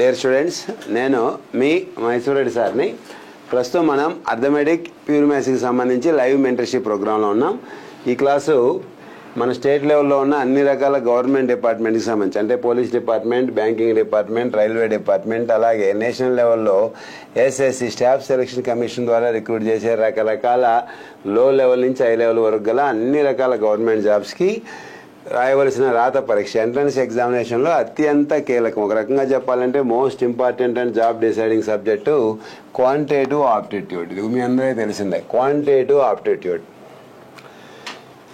Dear students, నేను మీ మైసూర్ రెడ్డి సార్ని. ప్రస్తుతం మనం అర్థమెటిక్ ప్యూర్ మ్యాథ్స్కి సంబంధించి లైవ్ మెంటర్షిప్ ప్రోగ్రాంలో ఉన్నాం. ఈ క్లాసు మన స్టేట్ లెవెల్లో ఉన్న అన్ని రకాల గవర్నమెంట్ డిపార్ట్మెంట్కి సంబంధించి, అంటే police department, banking department, railway department, అలాగే నేషనల్ లెవెల్లో ఎస్ఎస్సి స్టాఫ్ సెలక్షన్ కమిషన్ ద్వారా రిక్రూట్ చేసే రకరకాల లో లెవెల్ నుంచి హై లెవెల్ వరకు గల అన్ని రకాల గవర్నమెంట్ జాబ్స్కి రాయవలసిన రాత పరీక్ష, ఎంట్రన్స్ ఎగ్జామినేషన్లో అత్యంత కీలకం. ఒక రకంగా చెప్పాలంటే most important and job deciding subject quantitative aptitude. ఇది మీ అందరికీ తెలిసిందే, క్వాంటిటేటివ్ ఆప్టిట్యూడ్.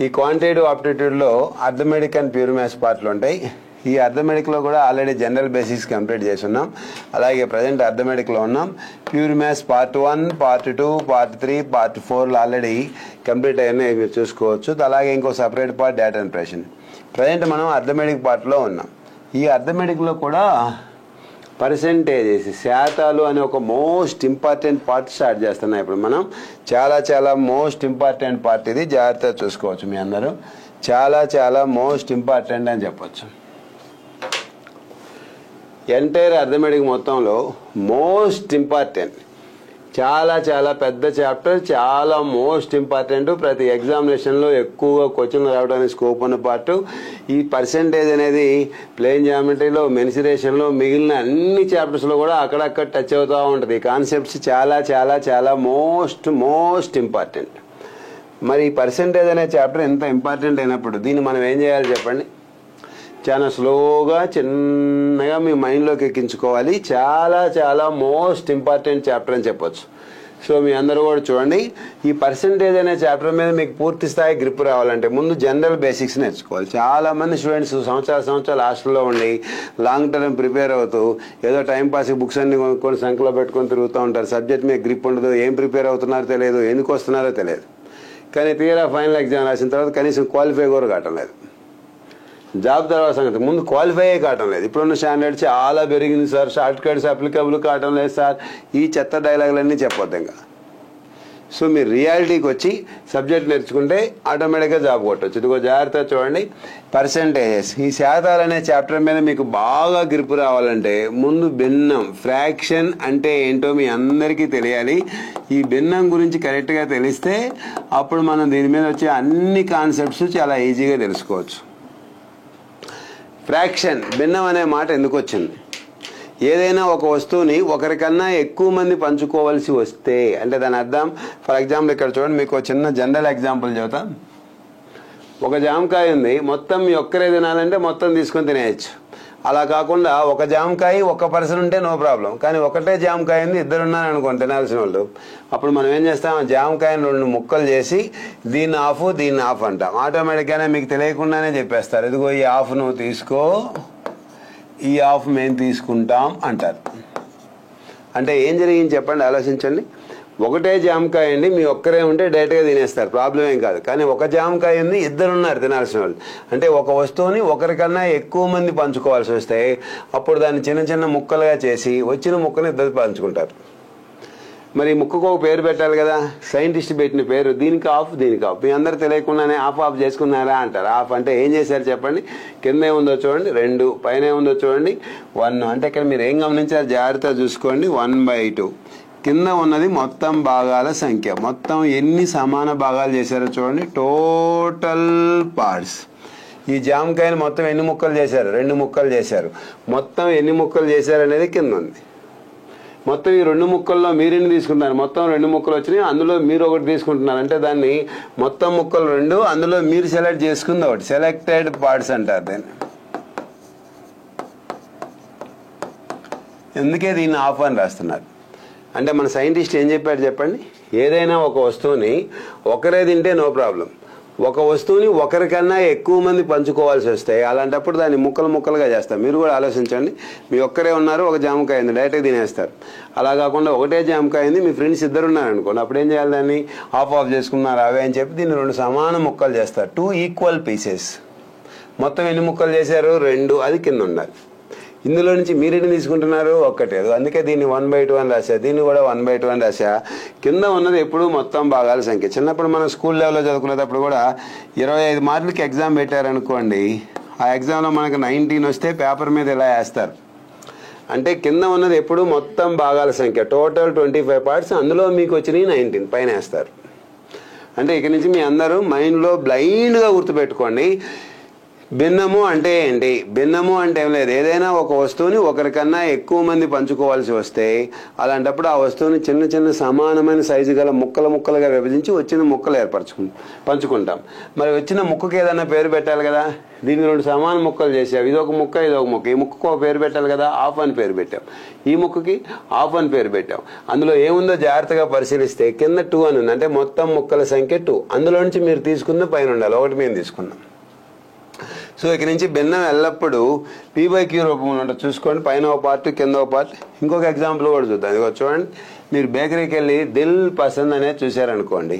ఈ క్వాంటిటేటివ్ ఆప్టిట్యూడ్లో అర్థమెటిక్ అండ్ ప్యూర్ మ్యాథ్స్ పార్ట్లు ఉంటాయి. ఈ అర్థమెటిక్లో కూడా ఆల్రెడీ జనరల్ బేసిక్స్ కంప్లీట్ చేసి ఉన్నాం. అలాగే ప్రజెంట్ అర్థమెటిక్లో ఉన్నాం. Pure maths part 1, part 2, part 3, part 4 already complete అయినాయి, మీరు చూసుకోవచ్చు. అలాగే ఇంకో separate part data impression. Present మనం అర్థమెటిక్ పార్ట్లో ఉన్నాం. ఈ అర్థమెటిక్లో కూడా పర్సెంటేజెస్, శాతాలు అనే ఒక మోస్ట్ ఇంపార్టెంట్ పార్ట్ స్టార్ట్ చేస్తున్నాం ఇప్పుడు మనం. చాలా మోస్ట్ ఇంపార్టెంట్ పార్ట్ ఇది, జాగ్రత్తగా చూసుకోవచ్చు మీ అందరూ. చాలా మోస్ట్ ఇంపార్టెంట్ అని చెప్పొచ్చు. ఎంటైర్ అర్థమెటిక్ మొత్తంలో మోస్ట్ ఇంపార్టెంట్, చాలా పెద్ద చాప్టర్, చాలా మోస్ట్ ఇంపార్టెంట్. ప్రతి ఎగ్జామినేషన్లో ఎక్కువగా క్వశ్చన్లు రావడానికి స్కోప్ ఉన్న పార్ట్. ఈ పర్సెంటేజ్ అనేది ప్లేన్ జామెట్రీలో, మెన్సురేషన్లో, మిగిలిన అన్ని చాప్టర్స్లో కూడా అక్కడక్కడ టచ్ అవుతూ ఉంటుంది. ఈ కాన్సెప్ట్స్ చాలా మోస్ట్ ఇంపార్టెంట్. మరి ఈ పర్సెంటేజ్ అనే చాప్టర్ ఎంత ఇంపార్టెంట్ అయినప్పుడు దీన్ని మనం ఏం చేయాలి చెప్పండి? చాలా స్లోగా చిన్నగా మీ మైండ్లోకి ఎక్కించుకోవాలి. చాలా మోస్ట్ ఇంపార్టెంట్ చాప్టర్ అని చెప్పొచ్చు. సో మీ అందరూ కూడా చూడండి, ఈ పర్సెంటేజ్ అనే చాప్టర్ మీద మీకు పూర్తి స్థాయి గ్రిప్ రావాలంటే ముందు జనరల్ బేసిక్స్ నేర్చుకోవాలి. చాలామంది స్టూడెంట్స్ సంవత్సరాలు హాస్టల్లో ఉండి లాంగ్ టర్మ్ ప్రిపేర్ అవుతూ ఏదో టైంపాస్కి బుక్స్ అన్ని కొనుక్కొని సంఖ్యలో పెట్టుకొని తిరుగుతూ ఉంటారు. సబ్జెక్ట్ మీద గ్రిప్ ఉండదు, ఏం ప్రిపేర్ అవుతున్నారో తెలియదు, ఎందుకు వస్తున్నారో తెలియదు. కానీ తీరా ఫైనల్ ఎగ్జామ్ రాసిన తర్వాత కనీసం క్వాలిఫై కూడా కావటం లేదు. జాబ్ తర్వాత సంగతి, ముందు క్వాలిఫై కావటం లేదు. ఇప్పుడున్న స్టాండర్డ్ చాలా పెరిగింది సార్, షార్ట్ కట్స్ అప్లికబుల్ కావటం లేదు సార్, ఈ చెత్త డైలాగులన్నీ చెప్పొద్దు ఇంకా. సో మీరు రియాలిటీకి వచ్చి సబ్జెక్ట్ నేర్చుకుంటే ఆటోమేటిక్గా జాబ్ కొట్టవచ్చు. ఇదిగో జాగ్రత్తగా చూడండి, పర్సెంటేజెస్. ఈ శాతాలు అనే చాప్టర్ మీద మీకు బాగా గ్రిప్ రావాలంటే ముందు భిన్నం, ఫ్రాక్షన్ అంటే ఏంటో మీ అందరికీ తెలియాలి. ఈ భిన్నం గురించి కరెక్ట్గా తెలిస్తే అప్పుడు మనం దీని మీద వచ్చే అన్ని కాన్సెప్ట్స్ చాలా ఈజీగా తెలుసుకోవచ్చు. ఫ్రాక్షన్, భిన్నం అనే మాట ఎందుకు వచ్చింది? ఏదైనా ఒక వస్తువుని ఒకరికన్నా ఎక్కువ మంది పంచుకోవాల్సి వస్తే అంటే దాని అర్థం, ఫర్ ఎగ్జాంపుల్ ఇక్కడ చూడండి, మీకు చిన్న జనరల్ ఎగ్జాంపుల్ చెబుతా. ఒక జామకాయ ఉంది, మొత్తం మీ ఒక్కరే తినాలంటే మొత్తం తీసుకొని తినేయచ్చు. అలా కాకుండా ఒక జామకాయ ఒక పర్సన్ ఉంటే నో ప్రాబ్లం. కానీ ఒకటే జామకాయ ఉంది, ఇద్దరు ఉన్నారనుకోండి తినాల్సిన వాళ్ళు, అప్పుడు మనం ఏం చేస్తాం, జామకాయని 2 ముక్కలు చేసి దీన్ని ఆఫ్ అంటాం. ఆటోమేటిక్గానే మీకు తెలియకుండానే చెప్పేస్తారు, ఇదిగో ఈ హాఫ్ నువ్వు తీసుకో, ఈ హాఫ్ మేము తీసుకుంటాం అంటారు. అంటే ఏం జరిగింది చెప్పండి, ఆలోచించండి. ఒకటే జామకాయ అండి, మీ ఒక్కరే ఉంటే డైరెక్ట్గా తినేస్తారు, ప్రాబ్లం ఏం కాదు. కానీ ఒక జామకాయ ఉంది, ఇద్దరు ఉన్నారు తినాల్సిన వాళ్ళు, అంటే ఒక వస్తువుని ఒకరికన్నా ఎక్కువ మంది పంచుకోవాల్సి వస్తే అప్పుడు దాన్ని చిన్న ముక్కలుగా చేసి వచ్చిన ముక్కని ఇద్దరు పంచుకుంటారు. మరి ముక్కకు ఒక పేరు పెట్టాలి కదా, సైంటిస్ట్ పెట్టిన పేరు, దీనికి ఆఫ్ దీనికి ఆఫ్. మీ అందరు తెలియకుండానే ఆఫ్ చేసుకున్నారా అంటారు. ఆఫ్ అంటే ఏం చేశారు చెప్పండి? కింద ఏముందో చూడండి 2, పైన ఏముందో చూడండి 1. అంటే ఇక్కడ మీరు ఏం గమనించారు జాగ్రత్తగా చూసుకోండి, 1/2. కింద ఉన్నది మొత్తం భాగాల సంఖ్య. మొత్తం ఎన్ని సమాన భాగాలు చేశారో చూడండి, టోటల్ పార్ట్స్. ఈ జామకాయని మొత్తం ఎన్ని ముక్కలు చేశారు? 2 ముక్కలు చేశారు. మొత్తం ఎన్ని ముక్కలు చేశారు అనేది కింద ఉంది. మొత్తం ఈ 2 ముక్కల్లో మీరు ఎన్ని తీసుకుంటున్నారు? మొత్తం 2 ముక్కలు వచ్చినాయి, అందులో మీరు ఒకటి తీసుకుంటున్నారు. అంటే దాన్ని మొత్తం ముక్కలు 2, అందులో మీరు సెలెక్ట్ చేసుకుంది ఒకటి, సెలెక్టెడ్ పార్ట్స్ అంటారు దాన్ని. ఎందుకే దీన్ని ఆఫ్ అని రాస్తున్నారు అంటే మన సైంటిస్ట్ ఏం చెప్పాడు చెప్పండి? ఏదైనా ఒక వస్తువుని ఒకరే తింటే నో ప్రాబ్లం, ఒక వస్తువుని ఒకరికన్నా ఎక్కువ మంది పంచుకోవాల్సి వస్తాయి, అలాంటప్పుడు దాన్ని ముక్కలుగా చేస్తారు. మీరు కూడా ఆలోచించండి, మీ ఒక్కరే ఉన్నారు, ఒక జామకాయ ఉంది, డైరెక్ట్గా తినేస్తారు. అలా కాకుండా ఒకటే జామకాయ ఉంది, మీ ఫ్రెండ్స్ ఇద్దరు ఉన్నారు అనుకోండి, అప్పుడు ఏం చేయాలి? దాన్ని ఆఫ్ చేసుకున్నారు అవే అని చెప్పి దీన్ని 2 సమాన ముక్కలు చేస్తారు, 2 ఈక్వల్ పీసెస్. మొత్తం ఎన్ని ముక్కలు చేశారు? 2, అది కింద ఉండాలి. ఇందులో నుంచి మీరెన్ని తీసుకుంటున్నారు? ఒక్కటే. అందుకే దీన్ని 1/2 అని రాశా, దీన్ని కూడా 1/2 అని రాశా. కింద ఉన్నది ఎప్పుడు మొత్తం భాగాల సంఖ్య. చిన్నప్పుడు మనం స్కూల్ లెవెల్లో చదువుకునేటప్పుడు కూడా 25 మార్కులకి ఎగ్జామ్ పెట్టారనుకోండి, ఆ ఎగ్జామ్లో మనకు 19 వస్తే పేపర్ మీద ఇలా వేస్తారు. అంటే కింద ఉన్నది ఎప్పుడు మొత్తం భాగాల సంఖ్య, టోటల్ 25 పార్ట్స్, అందులో మీకు వచ్చినాయి 19 పైన వేస్తారు. అంటే ఇక నుంచి మీ అందరూ మైండ్లో బ్లైండ్గా గుర్తుపెట్టుకోండి, భిన్నము అంటే ఏంటి. భిన్నము అంటే ఏం లేదు, ఏదైనా ఒక వస్తువుని ఒకరికన్నా ఎక్కువ మంది పంచుకోవాల్సి వస్తే అలాంటప్పుడు ఆ వస్తువుని చిన్న చిన్న సమానమైన సైజు గల ముక్కలుగా విభజించి వచ్చిన ముక్కలు పంచుకుంటాం. మరి వచ్చిన ముక్కకి ఏదైనా పేరు పెట్టాలి కదా. దీన్ని 2 సమాన ముక్కలు చేసావు, ఇదొక ముక్క ఇదొక ముక్క. ఈ ముక్కకు ఒక పేరు పెట్టాలి కదా, ఆఫ్ అని పేరు పెట్టాం. ఈ ముక్కకి ఆఫ్ అని పేరు పెట్టాం. అందులో ఏముందో జాగ్రత్తగా పరిశీలిస్తే కింద 2 అని ఉంది, అంటే మొత్తం ముక్కల సంఖ్య 2. అందులో నుంచి మీరు తీసుకున్న పైన ఉండాలి, ఒకటి మేము తీసుకున్నాం. సో ఇక నుంచి భిన్నం ఎల్లప్పుడూ P/Q రూపంలో ఉంటుంది. చూసుకోండి, పైన ఒక పార్ట్ కింద ఒక పార్ట్. ఇంకొక ఎగ్జాంపుల్ కూడా చూద్దాం. ఇదిగో చూడండి, మీరు బేకరీకి వెళ్ళి దిల్ పసంద్ అనేది చూశారనుకోండి,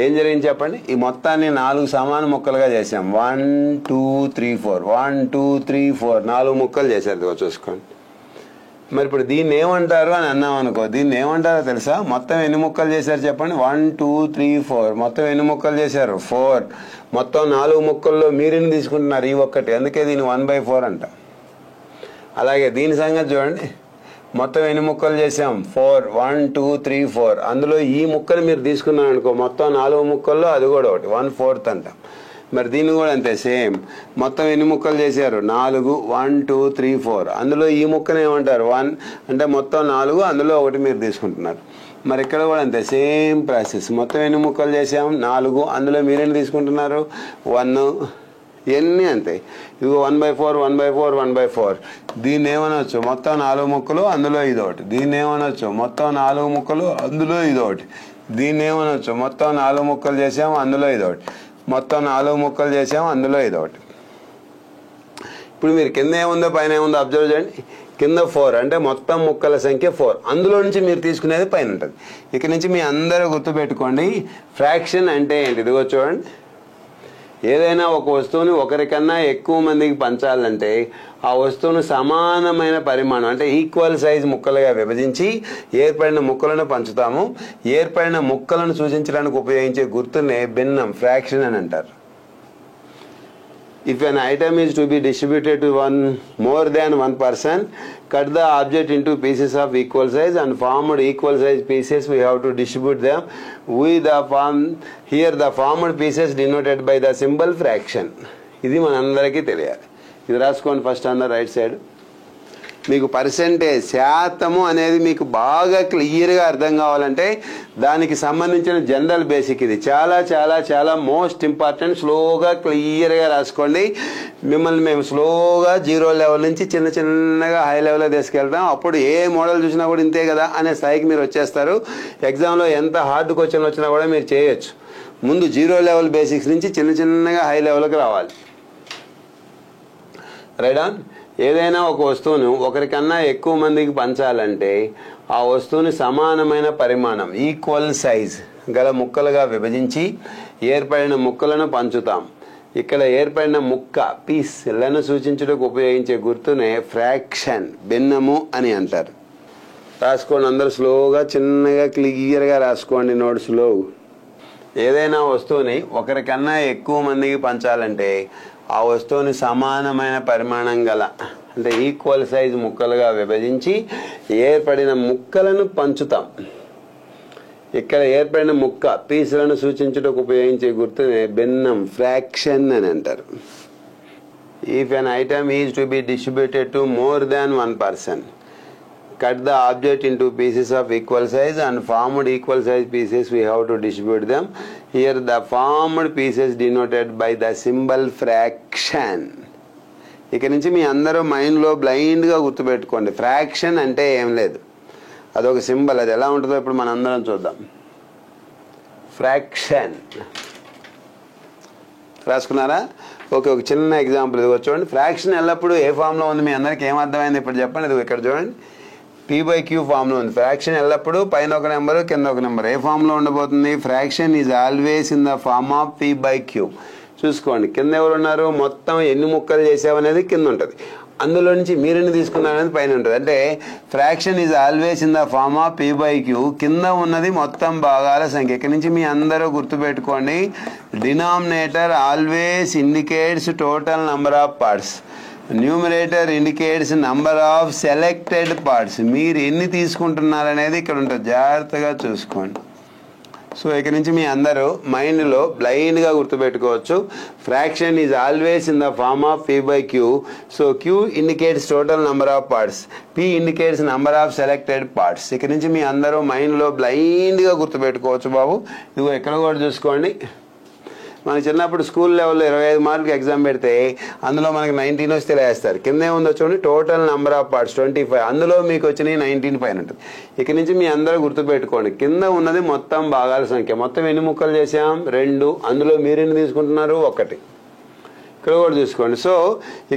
ఏం జరిగింది చెప్పండి. ఈ మొత్తాన్ని 4 సమాన ముక్కలుగా చేసాం. 1 2 3 4 1 2 3 4 4 ముక్కలు చేశారు. ఇదిగో చూసుకోండి. మరి ఇప్పుడు దీన్ని ఏమంటారు అని అన్నాం అనుకో, దీన్ని ఏమంటారో తెలుసా? మొత్తం ఎన్ని ముక్కలు చేశారు చెప్పండి. 1 2 3 4 మొత్తం ఎన్ని ముక్కలు చేశారు? 4. మొత్తం 4 ముక్కల్లో మీరెన్ని తీసుకుంటున్నారు? ఈ ఒక్కటి. అందుకే దీన్ని 1/4 అంట. అలాగే దీని సంగతి చూడండి, మొత్తం ఎన్ని ముక్కలు చేసాం? 4. 1 2 3 4 అందులో ఈ ముక్కని మీరు తీసుకున్నారు అనుకో, మొత్తం 4 ముక్కల్లో అది కూడా ఒకటి, 1/4 అంట. మరి దీన్ని కూడా అంతే, సేమ్. మొత్తం ఎన్ని ముక్కలు చేశారు? 4. 1 2 3 4 అందులో ఈ ముక్కను ఏమంటారు? 1. అంటే మొత్తం 4, అందులో ఒకటి మీరు తీసుకుంటున్నారు. మరి ఇక్కడ కూడా అంతే, సేమ్ ప్రాసెస్. మొత్తం ఎన్ని ముక్కలు చేసాం? 4. అందులో మీరేం తీసుకుంటున్నారు? 1. ఇవన్నీ అంతే. ఇదిగో 1/4 1/4 1/4. దీన్ని ఏమనొచ్చు? మొత్తం 4 ముక్కలు, అందులో ఇదొకటి. దీన్ని ఏమనొచ్చు? మొత్తం 4 ముక్కలు, అందులో ఇదొకటి. దీన్ని ఏమనొచ్చు? మొత్తం 4 ముక్కలు చేసాం, అందులో ఇదొకటి. మొత్తం 4 ముక్కలు చేసాం, అందులో ఇదొకటి. ఇప్పుడు మీరు కింద ఏముందో పైన ఏముందో అబ్జర్వ్ చేయండి. కింద 4 అంటే మొత్తం ముక్కల సంఖ్య 4. అందులో నుంచి మీరు తీసుకునేది పైన ఉంటుంది. ఇక నుంచి మీ అందరూ గుర్తుపెట్టుకోండి, ఫ్రాక్షన్ అంటే ఏంటి. ఇదిగో చూడండి, ఏదైనా ఒక వస్తువుని ఒకరికన్నా ఎక్కువ మందికి పంచాలంటే ఆ వస్తువును సమానమైన పరిమాణం అంటే ఈక్వల్ సైజ్ ముక్కలుగా విభజించి ఏర్పడిన ముక్కలను పంచుతాము. ఏర్పడిన ముక్కలను సూచించడానికి ఉపయోగించే గుర్తునే భిన్నం, ఫ్రాక్షన్ అని అంటారు. If an item is to be distributed to more than one person, cut the object into pieces of equal size and formed equal size pieces we have to distribute them. Here the formed pieces denoted by the symbol fraction. ఇది మనందరికీ తెలియాలి. ఇది రాసుకోండి first on the right side. మీకు percentage, శాతము అనేది మీకు బాగా క్లియర్గా అర్థం కావాలంటే దానికి సంబంధించిన జనరల్ బేసిక్ ఇది. చాలా చాలా చాలా మోస్ట్ ఇంపార్టెంట్. స్లోగా క్లియర్గా రాసుకోండి. మిమ్మల్ని మేము స్లోగా 0 లెవెల్ నుంచి చిన్న చిన్నగా హై లెవెల్లో తీసుకెళ్తాం. అప్పుడు ఏ మోడల్ చూసినా కూడా ఇంతే కదా అనే స్థాయికి మీరు వచ్చేస్తారు. ఎగ్జామ్లో ఎంత హార్డ్ క్వశ్చన్ వచ్చినా కూడా మీరు చేయొచ్చు. ముందు 0 లెవెల్ బేసిక్స్ నుంచి చిన్న చిన్నగా హై లెవెల్కి రావాలి. Right on. ఏదైనా ఒక వస్తువును ఒకరికన్నా ఎక్కువ మందికి పంచాలంటే ఆ వస్తువుని సమానమైన పరిమాణం, ఈక్వల్ సైజ్ గల ముక్కలుగా విభజించి ఏర్పడిన ముక్కలను పంచుతాం. ఇక్కడ ఏర్పడిన ముక్క, పీస్లను సూచించడానికి ఉపయోగించే గుర్తునే ఫ్రాక్షన్, భిన్నము అని అంటారు. రాసుకోండి అందరూ స్లోగా, చిన్నగా, క్లియర్గా రాసుకోండి నోట్స్లో. ఏదైనా వస్తువుని ఒకరికన్నా ఎక్కువ మందికి పంచాలంటే ఆ వస్తువుని సమానమైన పరిమాణం గల అంటే ఈక్వల్ సైజ్ ముక్కలుగా విభజించి ఏర్పడిన ముక్కలను పంచుతాం. ఇక్కడ ఏర్పడిన ముక్క, పీసులను సూచించుటకు ఉపయోగించే గుర్తునే భిన్నం, ఫ్రాక్షన్ అని అంటారు. If an item is to be distributed to more than one person, cut the object into pieces of equal size and formed equal size pieces we have to distribute them. Here the formed pieces denoted by the symbol fraction. ఇక నుంచి మీ అందరూ మైండ్లో బ్లైండ్గా గుర్తుపెట్టుకోండి. Fraction అంటే ఏం లేదు, అదొక సింబల్. అది ఎలా ఉంటుందో ఇప్పుడు మనం అందరం చూద్దాం. ఫ్రాక్షన్ రాసుకున్నారా? ఓకే, ఒక చిన్న ఎగ్జాంపుల్ ఇది చూడండి. ఫ్రాక్షన్ ఎల్లప్పుడూ ఏ ఫామ్లో ఉంది? మీ అందరికి ఏమర్థమైంది ఇప్పుడు చెప్పండి. ఇది ఇక్కడ చూడండి, P/Q ఫామ్లో ఉంది. ఫ్రాక్షన్ ఎల్లప్పుడూ పైన ఒక నెంబరు, కింద ఒక నెంబర్. ఏ ఫామ్లో ఉండబోతుంది? Fraction is always in the form of P/Q. చూసుకోండి, కింద ఎవరు ఉన్నారు? మొత్తం ఎన్ని ముక్కలు చేసావనేది కింద ఉంటుంది, అందులో నుంచి మీరెన్ని తీసుకున్నారనేది పైన ఉంటుంది. అంటే fraction is always in the form of P/Q. కింద ఉన్నది మొత్తం భాగాల సంఖ్య. ఇక్కడ నుంచి మీ అందరూ గుర్తుపెట్టుకోండి, denominator always indicates total number of parts. Numerator indicates number of selected parts. మీరు ఎన్ని తీసుకుంటున్నారనేది ఇక్కడ ఉంటుంది, జాగ్రత్తగా చూసుకోండి. సో ఇక నుంచి మీ అందరూ మైండ్లో బ్లైండ్గా గుర్తుపెట్టుకోవచ్చు. Fraction is always in the form of P by Q. So Q indicates total number of parts, P indicates number of selected parts. ఇక నుంచి మీ అందరూ మైండ్లో బ్లైండ్గా గుర్తుపెట్టుకోవచ్చు బాబు. ఇదిగో ఎక్కడ కూడా చూసుకోండి. మనకి చిన్నప్పుడు స్కూల్ లెవెల్లో 25 మార్కులు ఎగ్జామ్ పెడితే అందులో మనకి 19 వస్తే వేస్తారు. కింద ఏముందో చూడండి, టోటల్ నెంబర్ ఆఫ్ పార్ట్స్ 25, అందులో మీకు వచ్చినాయి 19 పైన ఉంటుంది. ఇక నుంచి మీ అందరూ గుర్తుపెట్టుకోండి, కింద ఉన్నది మొత్తం భాగాల సంఖ్య. మొత్తం ఎన్ని ముక్కలు చేసాం? 2. అందులో మీరెన్ని తీసుకుంటున్నారు? 1. ఇక్కడ కూడా చూసుకోండి. సో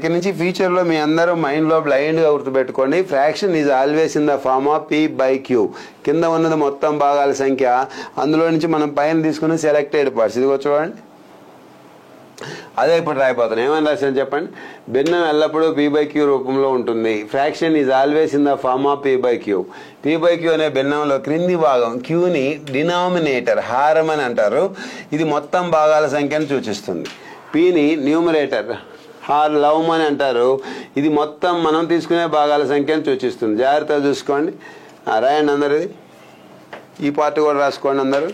ఇక నుంచి ఫ్యూచర్లో మీ అందరూ మైండ్లో బ్లైండ్గా గుర్తుపెట్టుకోండి, fraction is always in the form of P by Q. కింద ఉన్నది మొత్తం భాగాల సంఖ్య, అందులో నుంచి మనం పైన తీసుకున్న సెలెక్టెడ్ పార్ట్స్. ఇదిగో చూడండి, అదే ఇప్పుడు రాయిపోతాను. ఏమని రాశాను చెప్పండి? భిన్నం ఎల్లప్పుడూ P by Q రూపంలో ఉంటుంది. Fraction is always in the form of P by Q. P by Q అనే భిన్నంలో క్రింది భాగం Qని డినామినేటర్, హారం అని అంటారు. ఇది మొత్తం భాగాల సంఖ్యను సూచిస్తుంది. Pని న్యూమరేటర్, లవం అని అంటారు. ఇది మొత్తం మనం తీసుకునే భాగాల సంఖ్యను సూచిస్తుంది. జాగ్రత్తగా చూసుకోండి. రాయండి అందరు, ఈ పార్ట్ కూడా రాసుకోండి అందరూ.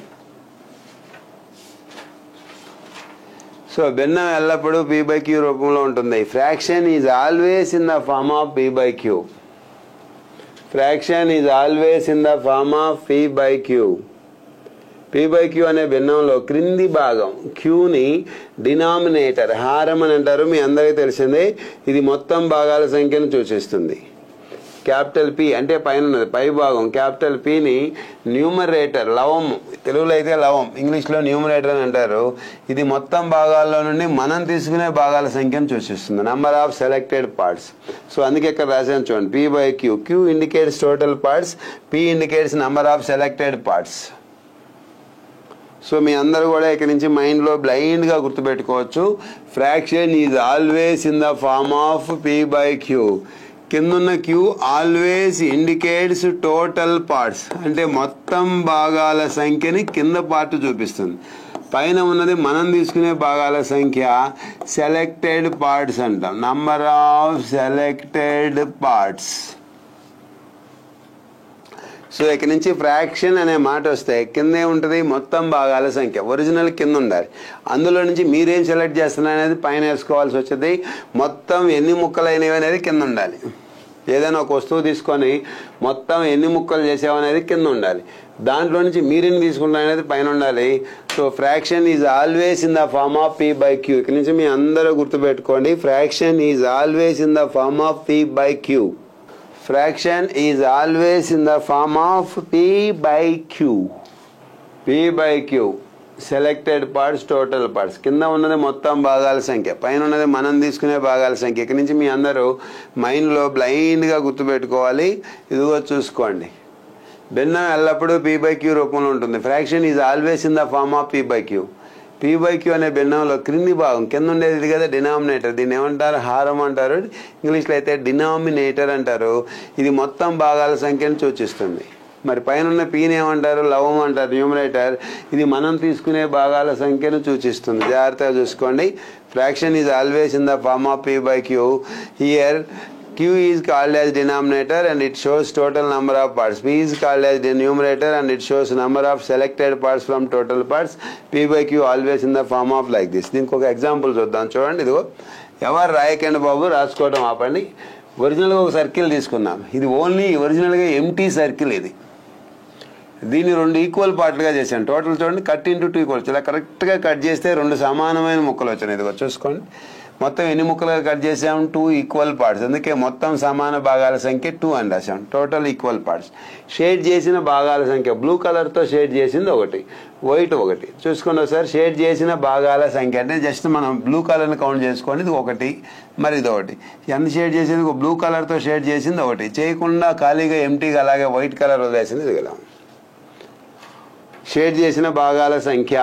సో భిన్నం ఎల్లప్పుడూ P by Q రూపంలో ఉంటుంది. Fraction is always in the form of P by Q. Fraction is always in the form of P by Q. P by Q అనే భిన్నంలో క్రింది భాగం Qని డినామినేటర్, హారం అని అంటారు. మీ అందరికీ తెలిసిందే, ఇది మొత్తం భాగాల సంఖ్యను సూచిస్తుంది. క్యాపిటల్ P అంటే పైన ఉన్నది, పై భాగం క్యాపిటల్ Pని న్యూమరేటర్, లవం, తెలుగులో అయితే లవం, ఇంగ్లీష్లో న్యూమరేటర్ అని అంటారు. ఇది మొత్తం భాగాల్లో నుండి మనం తీసుకునే భాగాల సంఖ్యను సూచిస్తుంది, number of selected parts. So అందుకే ఇక్కడ రాశాను చూడండి, P by Q. Q indicates total parts, P indicates number of selected parts. So మీ అందరూ కూడా ఇక్కడ నుంచి మైండ్లో బ్లైండ్గా గుర్తుపెట్టుకోవచ్చు, fraction is always in the form of P by Q. కిందున్న Q always indicates total parts, అంటే మొత్తం భాగాల సంఖ్యని కింద పార్ట్ చూపిస్తుంది. పైన ఉన్నది మనం తీసుకునే భాగాల సంఖ్య, సెలెక్టెడ్ పార్ట్స్ అంటాం, number of selected parts. So ఇక్కడ నుంచి ఫ్రాక్షన్ అనే మాట వస్తే కిందే ఉంటుంది మొత్తం భాగాల సంఖ్య, ఒరిజినల్ కింద ఉండాలి. అందులో నుంచి మీరేం సెలెక్ట్ చేస్తున్నారు అనేది పైన వేసుకోవాల్సి వచ్చేది. మొత్తం ఎన్ని ముక్కలు అయినవి అనేది కింద ఉండాలి. ఏదైనా ఒక వస్తువు తీసుకొని మొత్తం ఎన్ని ముక్కలు చేసామనేది కింద ఉండాలి. దాంట్లో నుంచి మీరెన్ని తీసుకుంటారు అనేది పైన ఉండాలి. So fraction is always in the form of P by Q. ఇక్కడ నుంచి మీ అందరూ గుర్తుపెట్టుకోండి, fraction is always in the form of P by Q. Fraction is always in the form of P by Q. P by Q. Selected parts, total parts. కింద ఉన్నది మొత్తం భాగాల సంఖ్య, పైన ఉన్నది మనం తీసుకునే భాగాల సంఖ్య. ఇక్కడి నుంచి మీ అందరూ మైండ్లో బ్లైండ్గా గుర్తుపెట్టుకోవాలి. ఇదిగో చూసుకోండి, భిన్నం ఎల్లప్పుడూ P by Q రూపంలో ఉంటుంది. Fraction is always in the form of P by Q. P by Q అనే భిన్నంలో క్రింది భాగం, కింద ఉండేది కదా డినామినేటర్, దీన్ని ఏమంటారు? హారం అంటారు. ఇంగ్లీష్లో అయితే డినామినేటర్ అంటారు. ఇది మొత్తం భాగాల సంఖ్యను సూచిస్తుంది. మరి పైన ఉన్న Pని ఏమంటారు? లవం అంటారు, న్యూమరేటర్. ఇది మనం తీసుకునే భాగాల సంఖ్యను సూచిస్తుంది. జాగ్రత్తగా చూసుకోండి, fraction is always in the form of P by Q. Here Q is called as denominator and it shows total number of parts. P is called as the numerator and it shows number of selected parts from total parts. P by Q always in the form of like this. దీనికి ఒక example చూద్దాం. చూడండి, ఇదిగో ఎవరు రాయకండి బాబు, రాసుకోవడం ఆపండి. ఒరిజినల్గా ఒక సర్కిల్ తీసుకున్నాం. ఇది ఓన్లీ ఒరిజినల్గా ఎంటీ సర్కిల్. ఇది దీన్ని 2 ఈక్వల్ పార్ట్లుగా చేశాను. టోటల్ చూడండి, కట్ ఇంటూ 2 ఈక్వల్స్. ఇలా కరెక్ట్గా కట్ చేస్తే 2 సమానమైన ముక్కలు వచ్చినాయి. ఇదిగో చూసుకోండి, మొత్తం ఎన్ని ముక్కలుగా కట్ చేసాం? 2 ఈక్వల్ పార్ట్స్. అందుకే మొత్తం సమాన భాగాల సంఖ్య 2 అని రాసాం. Total equal parts. షేడ్ చేసిన భాగాల సంఖ్య, బ్లూ కలర్తో షేడ్ చేసింది 1, వైట్ 1. చూసుకోండి ఒకసారి, షేడ్ చేసిన భాగాల సంఖ్య అంటే జస్ట్ మనం బ్లూ కలర్ని కౌంట్ చేసుకోండి. ఇది 1, మరి ఇది 1. ఎంత షేడ్ చేసింది? బ్లూ కలర్తో షేడ్ చేసింది 1. చేయకుండా ఖాళీగా ఎంటీగా అలాగే వైట్ కలర్ వదిలేసింది. ఇది కదా షేడ్ చేసిన భాగాల సంఖ్య.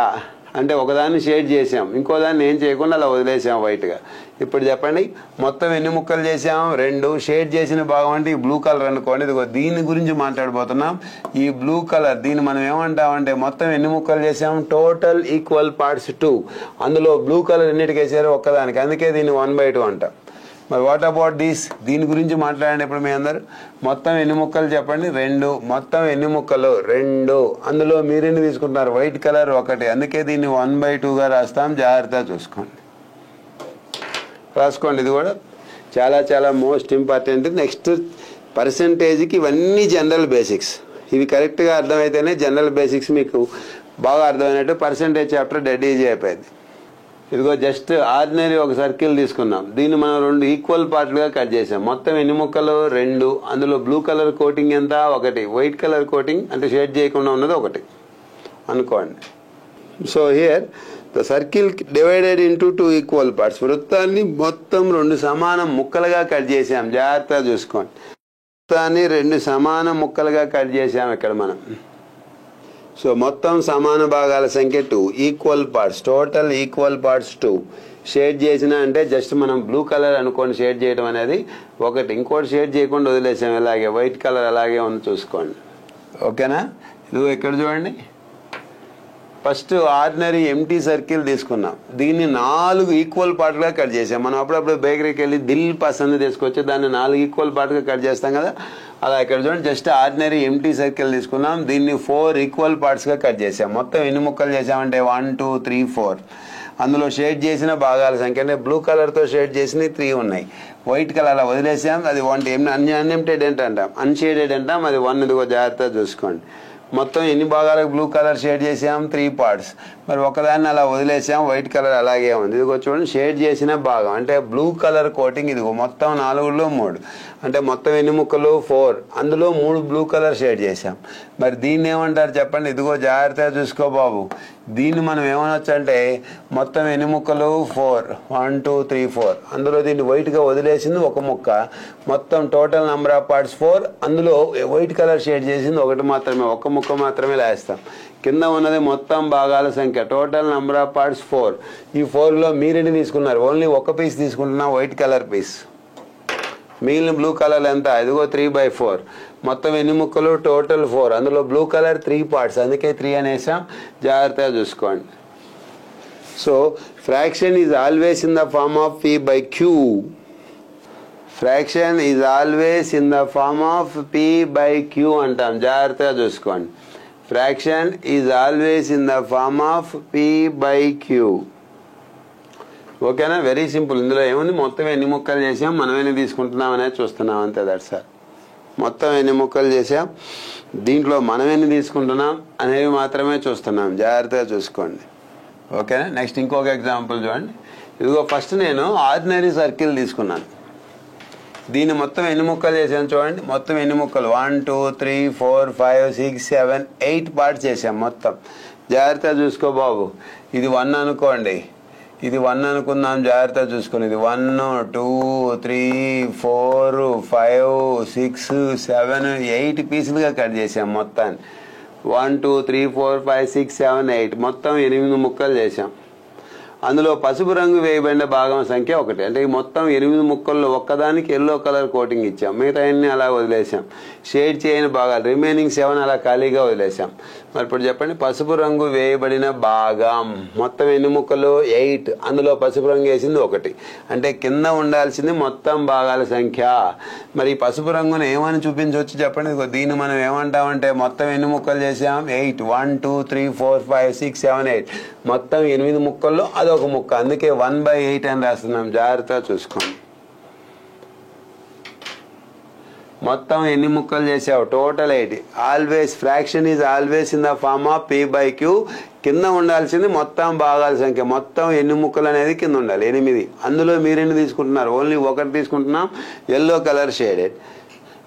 అంటే ఒకదాన్ని షేడ్ చేసాం, ఇంకో దాన్ని ఏం చేయకుండా అలా వదిలేసాం వైట్గా. ఇప్పుడు చెప్పండి, మొత్తం ఎన్ని ముక్కలు చేసాం? 2. షేడ్ చేసిన భాగం అంటే ఈ బ్లూ కలర్ అనుకోండి. ఇదిగో దీని గురించి మాట్లాడబోతున్నాం. ఈ బ్లూ కలర్, దీన్ని మనం ఏమంటామంటే మొత్తం ఎన్ని ముక్కలు చేసాం? Total equal parts 2. అందులో బ్లూ కలర్ ఎన్నిటికి వేసారు? ఒక్కదానికి. అందుకే దీన్ని 1/2 అంటాం. మరి వాట్ అబౌట్ దిస్, దీని గురించి మాట్లాడండి ఇప్పుడు మీ అందరు. మొత్తం ఎన్ని ముక్కలు చెప్పండి? 2. మొత్తం ఎన్ని ముక్కలు? 2. అందులో మీరెన్ని తీసుకుంటున్నారు? White colour 1. అందుకే దీన్ని 1/2గా రాస్తాం. జాగ్రత్తగా చూసుకోండి, రాసుకోండి. ఇది కూడా చాలా చాలా మోస్ట్ ఇంపార్టెంట్. నెక్స్ట్ పర్సంటేజ్కి ఇవన్నీ జనరల్ బేసిక్స్. ఇవి కరెక్ట్గా అర్థమైతేనే జనరల్ బేసిక్స్ మీకు బాగా అర్థమైనట్టు. పర్సంటేజ్ చాప్టర్ డెడ్ ఈజీ అయిపోయింది. ఇదిగో జస్ట్ ఆర్డినరీ ఒక సర్కిల్ తీసుకున్నాం. దీన్ని మనం 2 ఈక్వల్ పార్ట్లుగా కట్ చేసాం. మొత్తం ఎన్ని ముక్కలు? 2. అందులో బ్లూ కలర్ కోటింగ్ ఎంత? 1. వైట్ కలర్ కోటింగ్ అంటే షేడ్ చేయకుండా ఉన్నది 1 అనుకోండి. So here the circle divided into 2 equal parts. వృత్తాన్ని మొత్తం 2 సమాన ముక్కలుగా కట్ చేసాం. జాగ్రత్తగా చూసుకోండి. వృత్తాన్ని 2 సమాన ముక్కలుగా కట్ చేసాం ఇక్కడ మనం. సో మొత్తం సమాన భాగాల సంఖ్య 2. Equal parts, total equal parts 2. Shade చేసిన అంటే జస్ట్ మనం బ్లూ కలర్ అనుకోండి షేడ్ చేయడం అనేది 1. ఇంకోటి షేడ్ చేయకుండా వదిలేసాం. ఇలాగే వైట్ కలర్ అలాగే ఉంది చూసుకోండి. ఓకేనా? ఇది ఇక్కడ చూడండి. ఫస్ట్ ఆర్డినరీ ఎంటీ సర్కిల్ తీసుకున్నాం. దీన్ని 4 ఈక్వల్ పార్ట్గా కట్ చేసాం. మనం అప్పుడప్పుడు బేకరీకి వెళ్ళి దిల్ పసంద్ తీసుకొచ్చి దాన్ని 4 ఈక్వల్ పార్ట్గా కట్ చేస్తాం కదా, అలా ఇక్కడ చూడండి. జస్ట్ ఆర్డినరీ ఎంటీ సర్కిల్ తీసుకున్నాం. దీన్ని 4 ఈక్వల్ పార్ట్స్గా కట్ చేసాం. మొత్తం ఎన్ని ముక్కలు చేసామంటే 1 2 3 4. అందులో షేడ్ చేసిన భాగాల సంఖ్య అంటే బ్లూ కలర్తో షేడ్ చేసినవి 3 ఉన్నాయి. వైట్ కలర్ అలా వదిలేసాం. అది 1 అన్ఎంప్టెడ్ అంటాం, అన్షేడెడ్ అంటాం. అది 1. ఇదిగో జాగ్రత్తగా చూసుకోండి. మొత్తం ఎన్ని భాగాలకు బ్లూ కలర్ షేడ్ చేసాం? 3 పార్ట్స్. మరి ఒకదాన్ని అలా వదిలేసాం, వైట్ కలర్ అలాగే ఉంది. ఇదిగో చూడండి, షేడ్ చేసిన భాగం అంటే బ్లూ కలర్ కోటింగ్. ఇదిగో మొత్తం 4లో 3 అంటే మొత్తం ఎన్ని ముక్కలు? 4. అందులో 3 బ్లూ కలర్ షేడ్ చేసాం. మరి దీన్ని ఏమంటారు చెప్పండి? ఇదిగో జాగ్రత్తగా చూసుకో బాబు. దీన్ని మనం ఏమనొచ్చు అంటే మొత్తం ఎన్ని ముక్కలు? 4. 1 2 3 4. అందులో దీన్ని వైట్గా వదిలేసింది 1 ముక్క. మొత్తం టోటల్ నెంబర్ ఆఫ్ పార్ట్స్ 4. అందులో వైట్ కలర్ షేడ్ చేసింది 1 మాత్రమే, 1 ముక్క మాత్రమే లాస్తాం. కింద ఉన్నది మొత్తం భాగాల సంఖ్య. Total number of parts 4. ఈ 4లో మీరెన్ని తీసుకున్నారు? ఓన్లీ 1 పీస్ తీసుకుంటున్నాం, వైట్ కలర్ పీస్. మిగిలిన బ్లూ కలర్ ఎంత? ఇదిగో 3/4. మొత్తం ఎన్ని ముక్కలు? టోటల్ 4. అందులో బ్లూ కలర్ 3 పార్ట్స్, అందుకే 3 అనేసాం. జాగ్రత్తగా చూసుకోండి. So fraction is always in the form of P/Q. Fraction is always in the form of P/Q అంటాం. జాగ్రత్తగా చూసుకోండి. Fraction is always in the form of P/Q. ఓకేనా? Very simple. ఇందులో ఏముంది? మొత్తం ఎన్ని ముక్కలు చేసాం, మనం ఎన్ని తీసుకుంటున్నాం అనేది చూస్తున్నాం అంతే. That's all. మొత్తం ఎన్ని ముక్కలు చేసాం, దీంట్లో మనం ఎన్ని తీసుకుంటున్నాం అనేవి మాత్రమే చూస్తున్నాం. జాగ్రత్తగా చూసుకోండి. ఓకేనా? నెక్స్ట్ ఇంకొక ఎగ్జాంపుల్ చూడండి. ఇదిగో ఫస్ట్ నేను ఆర్డినరీ సర్కిల్ తీసుకున్నాను. దీన్ని మొత్తం ఎన్ని ముక్కలు చేసాను చూడండి. మొత్తం ఎన్ని ముక్కలు? 1 2 3 4 5 6 7 8 పార్ట్స్ చేసాం మొత్తం. జాగ్రత్తగా చూసుకో బాబు. ఇది 1 అనుకోండి, ఇది 1 అనుకుందాం. జాగ్రత్తగా చూసుకోండి. ఇది 1 2 3 4 5 6 7 8 పీసులుగా కట్ చేసాం మొత్తాన్ని. 1 2 3 4 5 6 7 8 మొత్తం 8 ముక్కలు చేసాం. అందులో పసుపు రంగు వేయబడిన భాగం సంఖ్య 1. అంటే మొత్తం 8 ముక్కల్లో ఒక్కదానికి ఎల్లో కలర్ కోటింగ్ ఇచ్చాం, మిగతా అన్ని అలా వదిలేసాం. షేడ్ చేయని భాగాలు రిమైనింగ్ 7 అలా ఖాళీగా వదిలేసాం. మరి ఇప్పుడు చెప్పండి, పసుపు రంగు వేయబడిన భాగం మొత్తం ఎన్ని ముక్కలు? 8. అందులో పసుపు రంగు వేసింది 1. అంటే కింద ఉండాల్సింది మొత్తం భాగాల సంఖ్య. మరి ఈ పసుపు రంగును ఏమని చూపించవచ్చు చెప్పండి. దీన్ని మనం ఏమంటామంటే మొత్తం ఎన్ని ముక్కలు చేసాం? 8. 1 2 3 4 5 6 7 8 మొత్తం 8 ముక్కల్లో అదొక ముక్క, అందుకే 1/8 అని రాస్తున్నాం. జాగ్రత్తగా చూసుకోండి. మొత్తం ఎన్ని ముక్కలు చేసావు? Total 8. Always fraction is always in the form of P/Q. కింద ఉండాల్సింది మొత్తం భాగాల సంఖ్య. మొత్తం ఎన్ని ముక్కలు అనేది కింద ఉండాలి? 8. అందులో మీరెన్ని తీసుకుంటున్నారు? ఓన్లీ 1 తీసుకుంటున్నాం, ఎల్లో కలర్ షేడెడ్.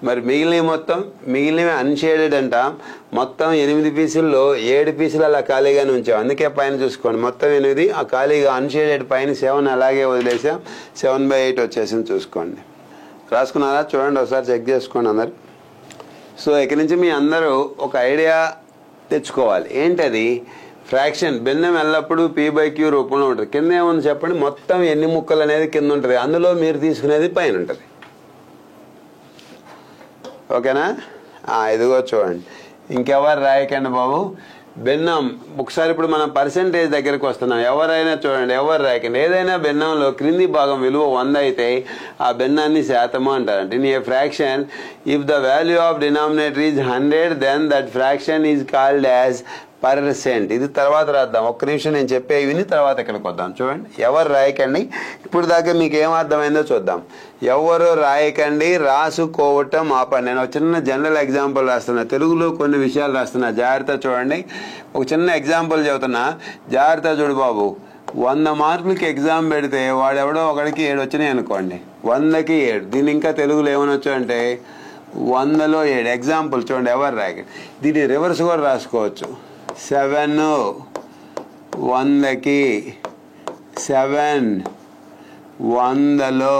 మరి మిగిలినవి అన్షేడెడ్ అంట. మొత్తం 8 పీసుల్లో 7 పీసులు అలా ఖాళీగానే ఉంచాం, అందుకే పైన చూసుకోండి. మొత్తం 8 ఆ ఖాళీగా అన్షేడెడ్ పైన 7 అలాగే వదిలేసాం. 7/8 వచ్చేసింది చూసుకోండి. రాసుకున్నారా? చూడండి ఒకసారి చెక్ చేసుకోండి అందరు. సో ఇక్కడి నుంచి మీ అందరూ ఒక ఐడియా తెచ్చుకోవాలి. ఏంటది? ఫ్రాక్షన్ భిన్నం ఎల్లప్పుడూ P/Q రూపంలో ఉంటుంది. కింద ఏముంది చెప్పండి? మొత్తం ఎన్ని ముక్కలు అనేది కింద ఉంటుంది, అందులో మీరు తీసుకునేది పైన ఉంటుంది. ఓకేనా? ఇదిగో చూడండి, ఇంకెవరు రాయకండి బాబు. భిన్నం ఒకసారి ఇప్పుడు మనం పర్సెంటేజ్ దగ్గరికి వస్తున్నాం. ఎవరైనా చూడండి, ఎవరు రాయకండి, ఏదైనా భిన్నంలో క్రింది భాగం విలువ 100 అయితే ఆ భిన్నాన్ని శాతము అంటారంట. In a fraction if the value of denominator is 100 then that fraction is called as percent. ఇది తర్వాత రాద్దాం. ఒక్క నిమిషం నేను చెప్పే విని తర్వాత ఇక్కడికి వద్దాం. చూడండి, ఎవరు రాయకండి. ఇప్పుడు దాకా మీకు ఏం అర్థమైందో చూద్దాం. ఎవరు రాయకండి, రాసుకోవటం ఆపండి. నేను ఒక చిన్న జనరల్ ఎగ్జాంపుల్ రాస్తున్నా, తెలుగులో కొన్ని విషయాలు రాస్తున్నా, జాగ్రత్త చూడండి. ఒక చిన్న ఎగ్జాంపుల్ చెబుతున్నా, జాగ్రత్త చూడు బాబు. 100 మార్కులకి ఎగ్జామ్ పెడితే వాడెవడో ఒకడికి 7 వచ్చినాయి అనుకోండి, 100కి 7. దీన్ని ఇంకా తెలుగులో ఏమనొచ్చు అంటే 100లో 7. ఎగ్జాంపుల్ చూడండి, ఎవరు రాయకండి. దీన్ని రివర్స్ కూడా రాసుకోవచ్చు. 7 100కి 7 100లో.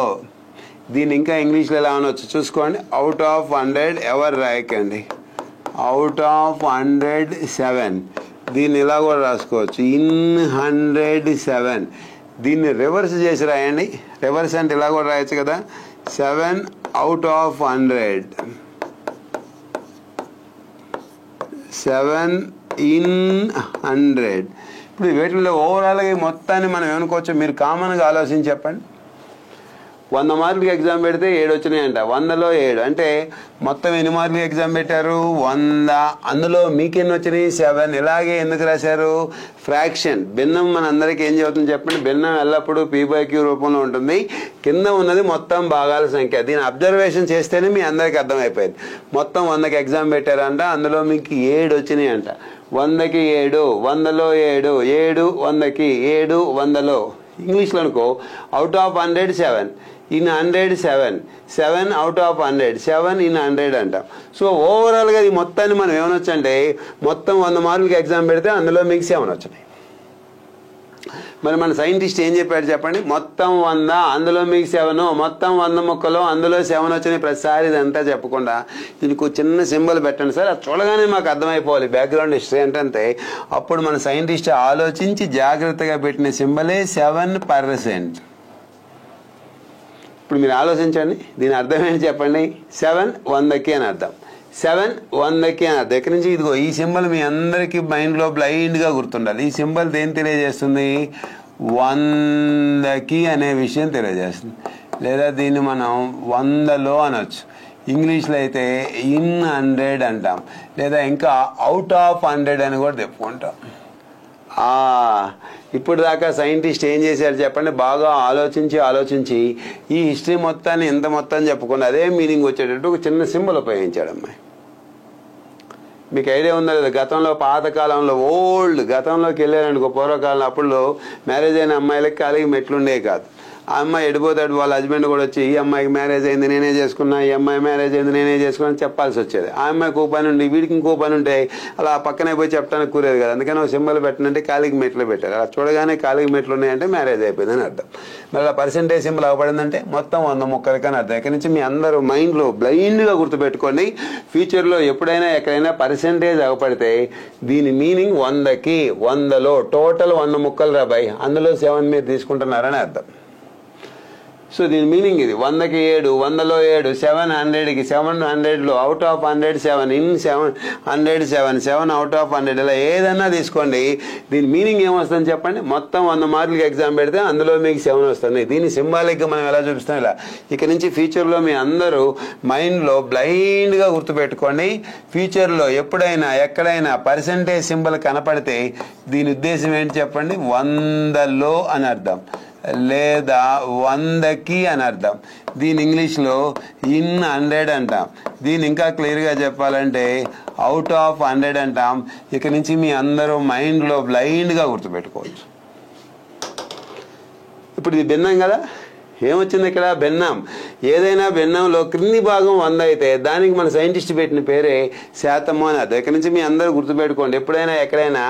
దీన్ని ఇంకా ఇంగ్లీష్లో ఎలా అనొచ్చు చూసుకోండి. అవుట్ ఆఫ్ 100 ఎవరు రాయకండి, అవుట్ ఆఫ్ 100 7. దీన్ని ఇలా కూడా రాసుకోవచ్చు, ఇన్ 100 7. దీన్ని రివర్స్ చేసి రాయండి. రివర్స్ అంటే ఇలా కూడా రాయొచ్చు కదా, 7 అవుట్ ఆఫ్ 100 7 ఇన్ 100. ఇప్పుడు వీటిలో ఓవరాల్గా మొత్తాన్ని మనం ఏమనుకోవచ్చు, మీరు కామన్గా ఆలోచించి చెప్పండి. 100 మార్కులకి ఎగ్జామ్ పెడితే 7 వచ్చినాయంట, 100లో 7 అంటే మొత్తం ఎన్ని మార్కులకి ఎగ్జామ్ పెట్టారు, 100. అందులో మీకు ఎన్ని వచ్చినాయి, 7. ఇలాగే ఎందుకు రాశారు, ఫ్రాక్షన్ భిన్నం. మన అందరికీ ఏం చెబుతుంది చెప్పండి, భిన్నం ఎల్లప్పుడూ P/Q రూపంలో ఉంటుంది. కింద ఉన్నది మొత్తం భాగాల సంఖ్య. దీని అబ్జర్వేషన్ చేస్తేనే మీ అందరికీ అర్థమైపోయింది. మొత్తం 100కి ఎగ్జామ్ పెట్టారంట, అందులో మీకు 7 వచ్చినాయి అంట. 100కి 7, 100లో 7, 7 100కి 7 100లో. ఇంగ్లీష్లో అనుకో, out of 100 7, in 100 7, 7 out of 100, 7 in 100 అంటాం. సో ఓవరాల్గా ఈ మొత్తాన్ని మనం ఏమనొచ్చు అంటే, మొత్తం 100 మార్కులకి ఎగ్జామ్ పెడితే అందులో మీకు 7 వచ్చినాయి. మరి మన సైంటిస్ట్ ఏం చెప్పాడు చెప్పండి, మొత్తం 100 అందులో మీకు 7, మొత్తం 100 ముక్కలు అందులో 7 వచ్చినాయి. ప్రతిసారి ఇదంతా చెప్పకుండా దీనికి చిన్న సింబల్ పెట్టండి సార్, అది చూడగానే మాకు అర్థమైపోవాలి బ్యాక్గ్రౌండ్ హిస్టరీ ఏంటంటే. అప్పుడు మన సైంటిస్ట్ ఆలోచించి జాగ్రత్తగా పెట్టిన సింబలే 7%. ఇప్పుడు మీరు ఆలోచించండి, దీని అర్థం ఏంటి చెప్పండి. 7 100కి అని అర్థం, 7 100కి అని అర్థం. ఇక్కడి నుంచి ఇదిగో ఈ సింబల్ మీ అందరికీ మైండ్లో బ్లైండ్గా గుర్తుండాలి. ఈ సింబల్ దేని తెలియజేస్తుంది, 100కి అనే విషయం తెలియజేస్తుంది. లేదా దీన్ని మనం 100లో అనొచ్చు. ఇంగ్లీష్లో అయితే ఇన్ 100 అంటాం, లేదా ఇంకా అవుట్ ఆఫ్ 100 అని కూడా చెప్పుకుంటాం. ఇప్పుడు దాకా సైంటిస్ట్ ఏం చేశారు చెప్పండి, బాగా ఆలోచించి ఈ హిస్టరీ మొత్తాన్ని ఎంత మొత్తం చెప్పకుండా అదే మీనింగ్ వచ్చేటట్టు ఒక చిన్న సింబల్ ఉపయోగించాడు అమ్మాయి. మీకు ఐడియా ఉందా లేదా, గతంలో పాతకాలంలో గతంలోకి వెళ్ళారనుకో, పూర్వకాలంలో అప్పుడు మ్యారేజ్ అయిన అమ్మాయిలకి ఖాళీ మెట్లుండే కాదు. ఆ అమ్మాయి ఎడిపోతాడు, వాళ్ళ హస్బెండ్ కూడా వచ్చి ఈ అమ్మాయికి మ్యారేజ్ అయింది నేనే చేసుకున్నా, ఈ అమ్మాయి మ్యారేజ్ అయింది నేనే చేసుకున్నా చెప్పాల్సి వచ్చేది. ఆ అమ్మాయికి ఓ పని ఉండి వీడికి ఇంకో పని ఉంటాయి, అలా పక్కనే పోయి చెప్పడానికి కూరేది కదా. అందుకని ఒక సింబల్ పెట్టనంటే కాలికి మెట్లు పెట్టారు. అలా చూడగానే కాలికి మెట్లు ఉన్నాయంటే మ్యారేజ్ అయిపోయిందని అర్థం. మళ్ళీ పర్సెంటేజ్ సింబల్ అవ్వబడిందంటే మొత్తం 100 ముక్కలకని అర్థం. ఇక్కడి నుంచి మీ అందరూ మైండ్లో బ్లైండ్గా గుర్తుపెట్టుకోండి. ఫ్యూచర్లో ఎప్పుడైనా ఎక్కడైనా పర్సెంటేజ్ అవ్వబడితే దీని మీనింగ్ 100కి 100లో టోటల్ 100 ముక్కలు రాబాయి, అందులో 7 మీరు తీసుకుంటున్నారని అర్థం. సో దీని మీనింగ్ ఇది, 100కి 7, 100లో 7, 700కి 700లో out of 100 7, in 700 7, 7 out of 100. ఇలా ఏదన్నా తీసుకోండి, దీని మీనింగ్ ఏమొస్తుందని చెప్పండి. మొత్తం 100 మార్కులకి ఎగ్జామ్ పెడితే అందులో మీకు 7 వస్తుంది. దీని సింబాలిక్గా మనం ఎలా చూపిస్తాం ఇలా. ఇక నుంచి ఫ్యూచర్లో మీ అందరూ మైండ్లో బ్లైండ్గా గుర్తుపెట్టుకోండి. ఫ్యూచర్లో ఎప్పుడైనా ఎక్కడైనా పర్సెంటేజ్ సింబల్ కనపడితే దీని ఉద్దేశం ఏంటి చెప్పండి, 100లో అని అర్థం, లేదా 100కి అని అర్థం. దీని ఇంగ్లీష్లో ఇన్ 100 అంటాం. దీన్ని ఇంకా క్లియర్గా చెప్పాలంటే అవుట్ ఆఫ్ 100 అంటాం. ఇక నుంచి మీ అందరూ మైండ్లో బ్లైండ్గా గుర్తుపెట్టుకోవచ్చు. ఇప్పుడు ఇది భిన్నం కదా, ఏమొచ్చింది ఇక్కడ, భిన్నం. ఏదైనా భిన్నంలో క్రింది భాగం 100 అయితే దానికి మన సైంటిస్ట్ పెట్టిన పేరే శాతము అని అర్థం. ఇక్కడ నుంచి మీ అందరూ గుర్తుపెట్టుకోండి, ఎప్పుడైనా ఎక్కడైనా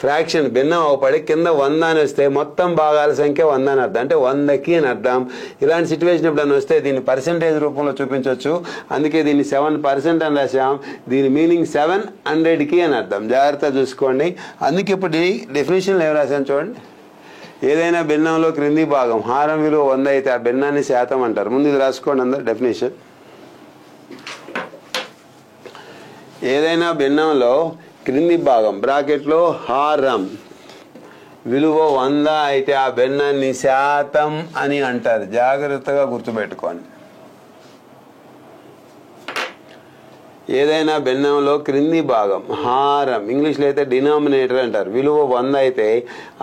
ఫ్రాక్షన్ భిన్నం అవపడి కింద 100 అని వస్తే మొత్తం భాగాల సంఖ్య 100 అని అర్థం, అంటే 100కి అని అర్థం. ఇలాంటి సిచ్యువేషన్ ఎప్పుడైనా వస్తే దీన్ని పర్సెంటేజ్ రూపంలో చూపించవచ్చు. అందుకే దీన్ని 7% అని రాసాం. దీని మీనింగ్ 700కి అని అర్థం. జాగ్రత్తగా చూసుకోండి. అందుకే ఇప్పుడు డెఫినేషన్లు ఏం రాశాను చూడండి. ఏదైనా భిన్నంలో క్రింది భాగం హారం విలువ 100 అయితే ఆ భిన్నాన్ని శాతం అంటారు. ముందు ఇది రాసుకోండి అందరు డెఫినేషన్. ఏదైనా భిన్నంలో క్రింది భాగం బ్రాకెట్లో హారం విలువ 100 అయితే ఆ భిన్నాన్ని శాతం అని అంటారు. జాగ్రత్తగా గుర్తుపెట్టుకోండి. ఏదైనా భిన్నంలో క్రింది భాగం హారం, ఇంగ్లీష్లో అయితే డినామినేటర్ అంటారు, విలువ 100 అయితే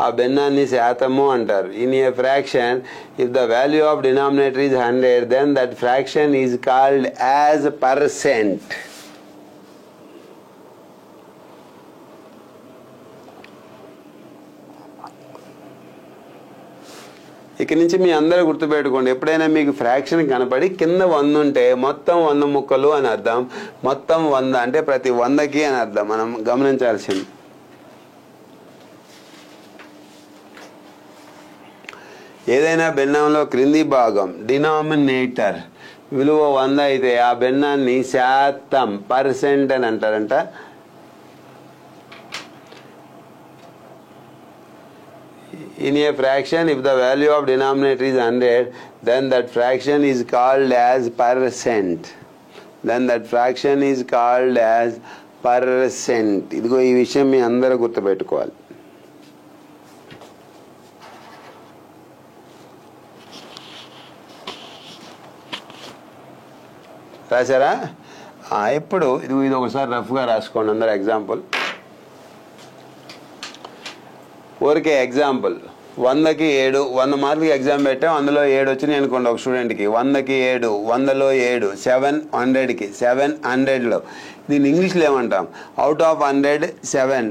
ఆ భిన్నాన్ని శాతము అంటారు. In a fraction if the value of denominator is 100 then that fraction is called as percent. ఇక నుంచి మీ అందరూ గుర్తుపెట్టుకోండి, ఎప్పుడైనా మీకు ఫ్రాక్షన్ కనపడి కింద 100 ఉంటే మొత్తం 100 ముక్కలు అని అర్థం, మొత్తం 100 అంటే ప్రతి 100కి అని అర్థం. మనం గమనించాల్సింది. ఏదైనా భిన్నంలో క్రింది భాగం డినామినేటర్ విలువ 100 అయితే ఆ భిన్నాన్ని శాతం పర్సెంట్ అని అంటారంట. In a fraction, if the value of denominator is 100, then that fraction is called as percent. Then that fraction is called as percent. ఇదిగో ఈ విషయం మీ అందరూ గుర్తుపెట్టుకోవాలి. రాశారా? ఇప్పుడు ఇది ఒకసారి రఫ్గా రాసుకోండి అందరు. ఎగ్జాంపుల్, ఊరికే ఎగ్జాంపుల్. 100కి 7, 100 మార్కులకి ఎగ్జామ్ పెట్టాం, అందులో 7 వచ్చినాయి అనుకోండి ఒక స్టూడెంట్కి. 100కి 7, 100లో 7, 7, 100కి 7, 100లో. దీన్ని ఇంగ్లీష్లో ఏమంటాం? Out of 100 7,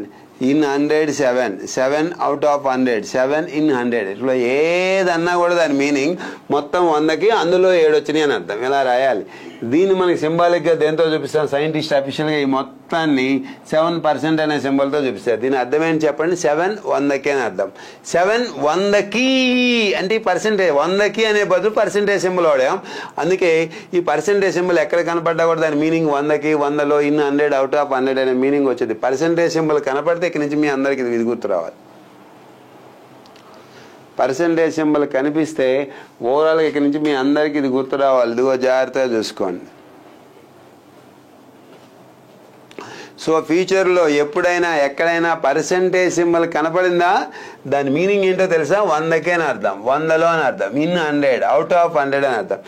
in 100 7, 7 out of 100, 7 in 100. ఇట్లా ఏదన్నా కూడా దాని మీనింగ్ మొత్తం 100కి అందులో 7 వచ్చినాయి అని అర్థం. ఇలా రాయాలి. దీన్ని మనకి సింబాలిక్గా దేంతో చూపిస్తాం? సైంటిస్ట్ అఫీషియల్గా ఈ మొత్తాన్ని 7% అనే సింబల్తో చూపిస్తారు. దీని అర్థం ఏంటి చెప్పండి? 7 100కి అని అర్థం. 7 100కి అంటే ఈ పర్సెంటేజ్, 100కి అనే బదులు పర్సెంటేజ్ సింబల్ వాడాం. అందుకే ఈ పర్సెంటేజ్ సింబల్ ఎక్కడ కనపడ్డా కూడా దాని మీనింగ్ 100కి, 100లో, ఇన్ 100, అవుట్ ఆఫ్ 100 అనే మీనింగ్ వచ్చేది. పర్సెంటేజ్ సింబల్ కనపడితే ఇక్కడి నుంచి మీ అందరికి ఇది గుర్తు రావాలి. పర్సెంటేజ్ సింబల్ కనిపిస్తే ఓవరాల్గా ఇక్కడి నుంచి మీ అందరికీ ఇది గుర్తు రావాలి. ఇదిగో జాగ్రత్తగా చూసుకోండి. సో ఫ్యూచర్లో ఎప్పుడైనా ఎక్కడైనా పర్సెంటేజ్ సింబల్ కనపడిందా దాని మీనింగ్ ఏంటో తెలుసా? 100కి అని అర్థం, 100లో అని అర్థం, ఇన్ 100, అవుట్ ఆఫ్ 100 అని అర్థం.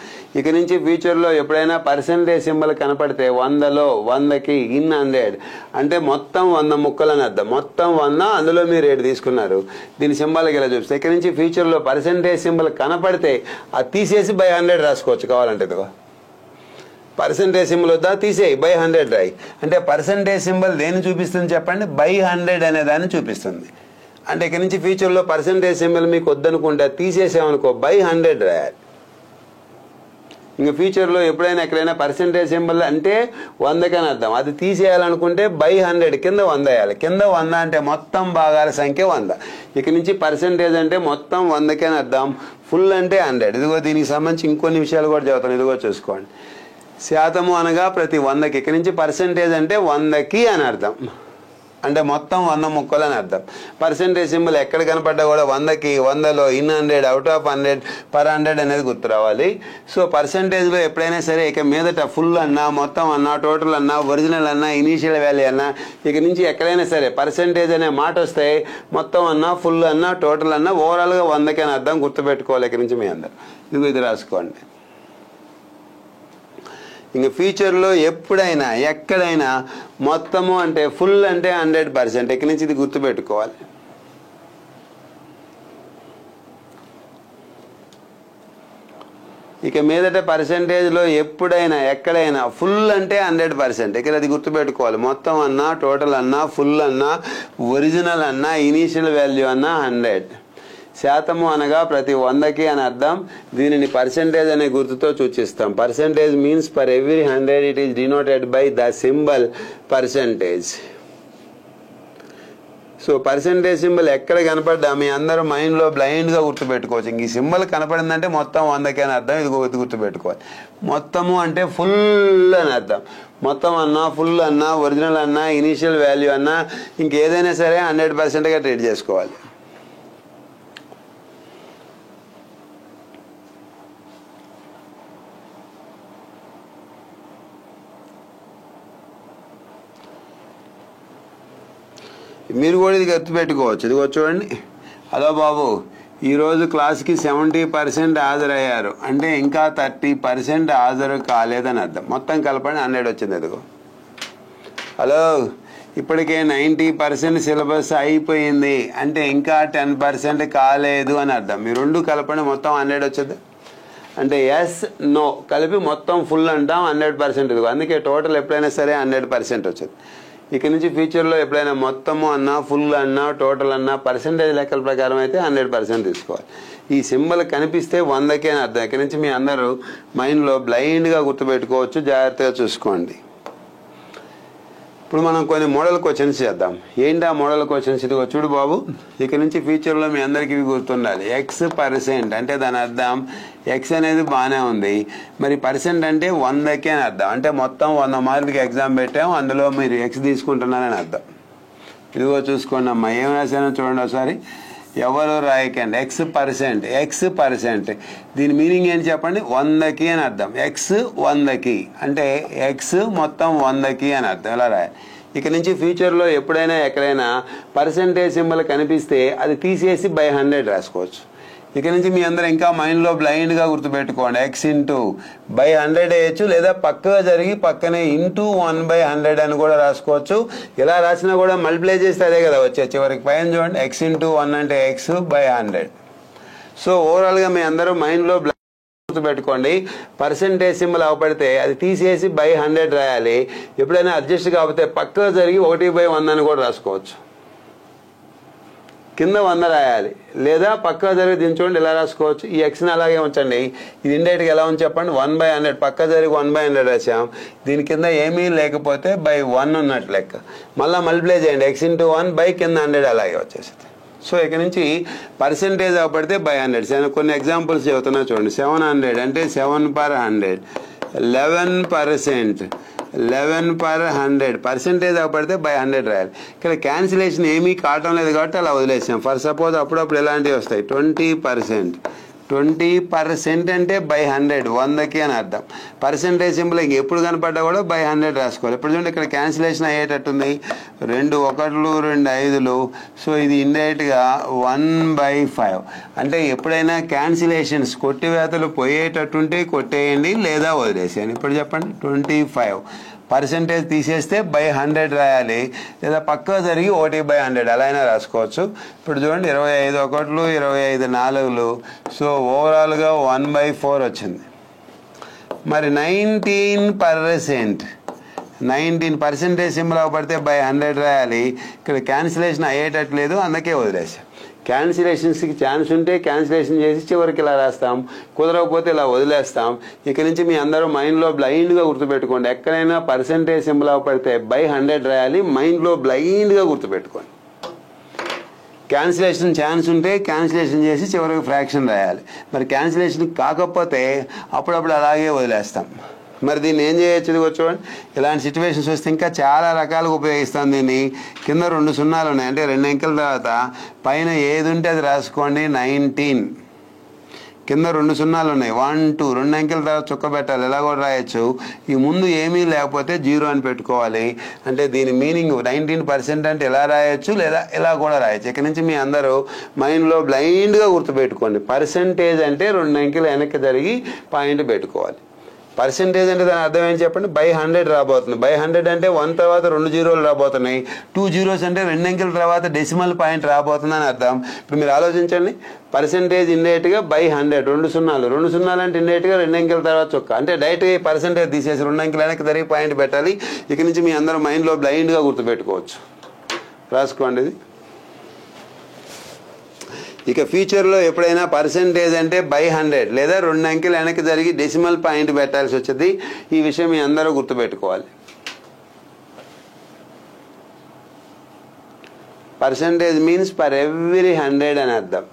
ఇక నుంచి ఫ్యూచర్లో ఎప్పుడైనా పర్సెంటేజ్ సింబల్ కనపడితే 100లో, 100కి, ఇన్ 100 అంటే మొత్తం 100 ముక్కలు అని అర్థం. మొత్తం 100, అందులో మీరు 7 తీసుకున్నారు. దీని సింబల్కి ఇలా చూపిస్తే ఇక నుంచి ఫ్యూచర్లో పర్సెంటేజ్ సింబల్ కనపడితే అది తీసేసి బై 100 రాసుకోవచ్చు కావాలంటే. ఇదిగో పర్సెంటేజ్ సింబల్ వద్దా, తీసేయి, బై 100 రాయి. అంటే పర్సెంటేజ్ సింబల్ దేన్ని చూపిస్తుంది చెప్పండి? బై 100 అనే దాన్ని చూపిస్తుంది. అంటే ఇక్కడి నుంచి ఫ్యూచర్లో పర్సెంటేజ్ సింబల్ మీకు వద్దనుకుంటే తీసేసామనుకో, బై 100 రాయాలి. ఇంకా ఫ్యూచర్లో ఎప్పుడైనా ఎక్కడైనా పర్సెంటేజ్ సింబల్ అంటే 100కి అని అర్థం, అది తీసేయాలనుకుంటే బై 100 కింద 100 వేయాలి. కింద 100 అంటే మొత్తం భాగాల సంఖ్య 100. ఇక నుంచి పర్సెంటేజ్ అంటే మొత్తం 100కి అని అర్థం, ఫుల్ అంటే 100. ఇదిగో దీనికి సంబంధించి ఇంకొన్ని విషయాలు కూడా చెబుతాను, ఇదిగో చూసుకోండి. శాతము అనగా ప్రతి 100కి, ఇక్కడి నుంచి పర్సెంటేజ్ అంటే 100కి అని అర్థం, అంటే మొత్తం 100 ముక్కలు అని అర్థం. పర్సెంటేజ్ సింబల్ ఎక్కడ కనపడ్డా కూడా 100కి, 100లో, ఇన్ 100, అవుట్ ఆఫ్ 100, పర్ 100 అనేది గుర్తు రావాలి. సో పర్సెంటేజ్లో ఎప్పుడైనా సరే ఇక మీదట ఫుల్ అన్నా, మొత్తం అన్నా, టోటల్ అన్నా, ఒరిజినల్ అన్నా, ఇనీషియల్ వాల్యూ అన్నా, ఇక నుంచి ఎక్కడైనా సరే పర్సెంటేజ్ అనే మాట వస్తే మొత్తం అన్నా, ఫుల్ అన్నా, టోటల్ అన్నా, ఓవరాల్గా 100కి అని అర్థం. గుర్తుపెట్టుకోవాలి ఇక నుంచి మీ అందరు. ఇదిగో ఇది రాసుకోండి. ఇంక ఫ్యూచర్లో ఎప్పుడైనా ఎక్కడైనా మొత్తము అంటే ఫుల్ అంటే 100%. ఇక్కడి నుంచి ఇది గుర్తుపెట్టుకోవాలి. ఇక మీదట పర్సెంటేజ్లో ఎప్పుడైనా ఎక్కడైనా ఫుల్ అంటే 100%. ఇక్కడ అది గుర్తుపెట్టుకోవాలి. మొత్తం అన్నా, టోటల్ అన్నా, ఫుల్ అన్నా, ఒరిజినల్ అన్నా, ఇనీషియల్ వాల్యూ అన్నా 100. శాతము అనగా ప్రతి 100కి అని అర్థం. దీనిని పర్సెంటేజ్ అనే గుర్తుతో సూచిస్తాం. Percentage means for every 100 it is denoted by the symbol percentage. So percentage symbol ఎక్కడ కనపడ్డా మీ అందరూ మైండ్లో బ్లైండ్గా గుర్తుపెట్టుకోవచ్చు. ఇంక ఈ సింబల్ కనపడిందంటే మొత్తం 100కి అని అర్థం. ఇది గుర్తుపెట్టుకోవాలి. మొత్తము అంటే ఫుల్ అని అర్థం. మొత్తం అన్నా, ఫుల్ అన్నా, ఒరిజినల్ అన్నా, ఇనీషియల్ వాల్యూ అన్నా, ఇంకేదైనా సరే 100%గా ట్రీట్ చేసుకోవాలి. మీరు కూడా ఇది గుర్తుపెట్టుకోవచ్చు. ఇదిగో చూడండి, హలో బాబు ఈరోజు క్లాస్కి 70% హాజరయ్యారు అంటే ఇంకా 30% హాజరు కాలేదని అర్థం. మొత్తం కలపండి 100 వచ్చింది. ఇదిగో హలో ఇప్పటికే 90% సిలబస్ అయిపోయింది అంటే ఇంకా 10% కాలేదు అని అర్థం. మీరు రెండు కలపండి మొత్తం 100 వచ్చింది. అంటే ఎస్ నో కలిపి మొత్తం ఫుల్ అంటాం 100%. ఇదిగో అందుకే టోటల్ ఎప్పుడైనా సరే 100% వచ్చింది. ఇక నుంచి ఫ్యూచర్లో ఎప్పుడైనా మొత్తము అన్నా ఫుల్ అన్నా టోటల్ అన్నా పర్సెంటేజ్ లెక్కల ప్రకారం అయితే 100% తీసుకోవాలి. ఈ సింబల్ కనిపిస్తే 100కే అని అర్థం. ఇక నుంచి మీ అందరూ మైండ్లో బ్లైండ్గా గుర్తుపెట్టుకోవచ్చు, జాగ్రత్తగా చూసుకోండి. ఇప్పుడు మనం కొన్ని మోడల్ క్వశ్చన్స్ చేద్దాం. ఏంటి ఆ మోడల్ క్వశ్చన్స్? ఇదిగో చూడు బాబు, ఇక నుంచి ఫ్యూచర్లో మీ అందరికీ ఇవి గుర్తుండాలి. X% అంటే దాని అర్థం ఎక్స్ అనేది బాగానే ఉంది, మరి పర్సెంట్ అంటే 100కే అని అర్థం. అంటే మొత్తం 100 మార్కులకి ఎగ్జామ్ పెట్టాం, అందులో మీరు ఎక్స్ తీసుకుంటున్నారని అర్థం. ఇదిగో చూసుకోండి అమ్మా, ఏం రాశానో చూడండి ఒకసారి. ఎవరు రాయకండి. X%. దీని మీనింగ్ ఏంటి చెప్పండి? 100కి అని అర్థం. X 100కి అంటే X మొత్తం 100కి అని అర్థం. ఎలా రాయాలి? ఇక నుంచి ఫ్యూచర్లో ఎప్పుడైనా ఎక్కడైనా పర్సెంటేజ్ సింబల్ కనిపిస్తే అది తీసేసి బై 100 రాసుకోవచ్చు. ఇక నుంచి మీ అందరూ ఇంకా మైండ్లో బ్లైండ్గా గుర్తుపెట్టుకోండి. X ఇంటూ బై 100 వేయచ్చు, లేదా పక్కగా జరిగి పక్కనే ఇంటూ 1/100 అని కూడా రాసుకోవచ్చు. ఇలా రాసినా కూడా మల్టిప్లై చేస్తే అదే కదా వచ్చే చివరికి. పైన చూడండి, X ఇంటూ 1 అంటే X బై 100. సో ఓవరాల్గా మీ అందరూ మైండ్లో గుర్తుపెట్టుకోండి. పర్సెంటేజ్ సింబల్ అవపడితే అది తీసేసి బై 100 రాయాలి. ఎప్పుడైనా అడ్జస్ట్ కాకపోతే పక్కగా జరిగి 1/100 అని కూడా రాసుకోవచ్చు. కింద 100 రాయాలి, లేదా పక్క జరిగి దించుకోండి ఇలా రాసుకోవచ్చు. ఈ ఎక్స్ని అలాగే ఉంచండి. ఇది ఇండైరెక్ట్గా ఎలా ఉంది చెప్పండి? 1/100 పక్క జరిగి 1/100 రాసాం. దీని కింద ఏమీ లేకపోతే బై 1 ఉన్నట్టు లెక్క. మళ్ళీ మల్టిప్లై చేయండి, X ఇంటూ 1 బై కింద 100 అలాగే వచ్చేసింది. సో ఇక నుంచి పర్సెంటేజ్ అవపడితే బై 100. కొన్ని ఎగ్జాంపుల్స్ చెబుతున్నా చూడండి. 700 అంటే 7/100. 11%. 11/100 పర్సెంటేజ్ అవపడితే బై 100 రాయాలి. ఇక్కడ క్యాన్సిలేషన్ ఏమీ కావటం లేదు కాబట్టి అలా వదిలేసాం. ఫర్ సపోజ్ అప్పుడప్పుడు ఎలాంటివి వస్తాయి? 20%. 20% అంటే బై 100, 100కి అని అర్థం. పర్సెంటేజ్ సింబల్ ఎప్పుడు కనపడ్డా కూడా బై 100 రాసుకోవాలి. ఇప్పుడు చూడండి, ఇక్కడ క్యాన్సిలేషన్ అయ్యేటట్టుంది. 2 1లు 2 5లు. సో ఇది ఇండైరెక్ట్గా 1/5. అంటే ఎప్పుడైనా క్యాన్సిలేషన్స్ కొట్టివేతలు పోయేటట్టుంటే కొట్టేయండి, లేదా వదిలేసేయండి. ఇప్పుడు చెప్పండి, 25 పర్సెంటేజ్ తీసేస్తే బై 100 రాయాలి, లేదా పక్క జరిగి 1/100 అలా అయినా రాసుకోవచ్చు. ఇప్పుడు చూడండి, 25 1లు 25 4లు. సో ఓవరాల్గా 1/4 వచ్చింది. మరి 19% పర్సెంటేజ్ సింబల్ అవపడితే బై 100 రాయాలి. ఇక్కడ క్యాన్సిలేషన్ అయ్యేటట్లేదు, అందుకే వదిలేసాం. క్యాన్సిలేషన్స్కి ఛాన్స్ ఉంటే క్యాన్సిలేషన్ చేసి చివరికి ఇలా రాస్తాం, కుదరకపోతే ఇలా వదిలేస్తాం. ఇక నుంచి మీ అందరూ మైండ్లో బ్లైండ్గా గుర్తుపెట్టుకోండి. ఎక్కడైనా పర్సెంటేజ్ సింబల్ అవపడితే బై 100 రాయాలి, మైండ్లో బ్లైండ్గా గుర్తుపెట్టుకోండి. క్యాన్సిలేషన్ ఛాన్స్ ఉంటే క్యాన్సిలేషన్ చేసి చివరికి ఫ్రాక్షన్ రాయాలి. మరి క్యాన్సిలేషన్ కాకపోతే అప్పుడప్పుడు అలాగే వదిలేస్తాం. మరి దీన్ని ఏం చేయొచ్చు? ఇది చూడండి, ఇలాంటి సిచ్యువేషన్స్ వస్తే ఇంకా చాలా రకాలుగా ఉపయోగిస్తాం దీన్ని. కింద 2 సున్నాలు ఉన్నాయి అంటే 2 అంకెల తర్వాత పైన ఏది ఉంటే అది రాసుకోండి. 19 కింద 2 సున్నాలు ఉన్నాయి. 1 2 2 అంకెల తర్వాత చుక్క పెట్టాలి, ఎలా కూడా రాయొచ్చు. ఈ ముందు ఏమీ లేకపోతే 0 అని పెట్టుకోవాలి. అంటే దీని మీనింగ్ 19% అంటే ఎలా రాయొచ్చు, లేదా ఎలా కూడా రాయొచ్చు. ఇక నుంచి మీ అందరూ మైండ్లో బ్లైండ్గా గుర్తుపెట్టుకోండి. పర్సెంటేజ్ అంటే 2 అంకెలు వెనక్కి జరిగి పాయింట్ పెట్టుకోవాలి. పర్సెంటేజ్ అంటే దాని అర్థం ఏంటి చెప్పండి? బై 100 రాబోతుంది. బై 100 అంటే 1 తర్వాత 2 జీరోలు రాబోతున్నాయి. 2 zeros అంటే 2 అంకెల తర్వాత డెసిమల్ పాయింట్ రాబోతుంది అని అర్థం. ఇప్పుడు మీరు ఆలోచించండి, పర్సెంటేజ్ ఇండైరెక్ట్గా బై 100, 2 సున్నాలు. 2 సున్నాలు అంటే ఇండైరెక్ట్గా 2 అంకెల తర్వాత చొక్క. అంటే డైరెక్ట్గా పర్సెంటేజ్ తీసేసి 2 అంకెల వెనక్కి జరిగి పాయింట్ పెట్టాలి. ఇక నుంచి మీ అందరూ మైండ్లో బ్లైండ్గా గుర్తుపెట్టుకోవచ్చు. రాసుకోండి ఇది. ఇక ఫ్యూచర్లో ఎప్పుడైనా పర్సెంటేజ్ అంటే బై 100 లేదా 2 అంకెలు వెనక్కి జరిగి డెసిమల్ పాయింట్ పెట్టాల్సి వచ్చేది. ఈ విషయం మీ అందరూ గుర్తుపెట్టుకోవాలి. పర్సెంటేజ్ మీన్స్ పర్ ఎవ్రీ 100 అని అర్థం.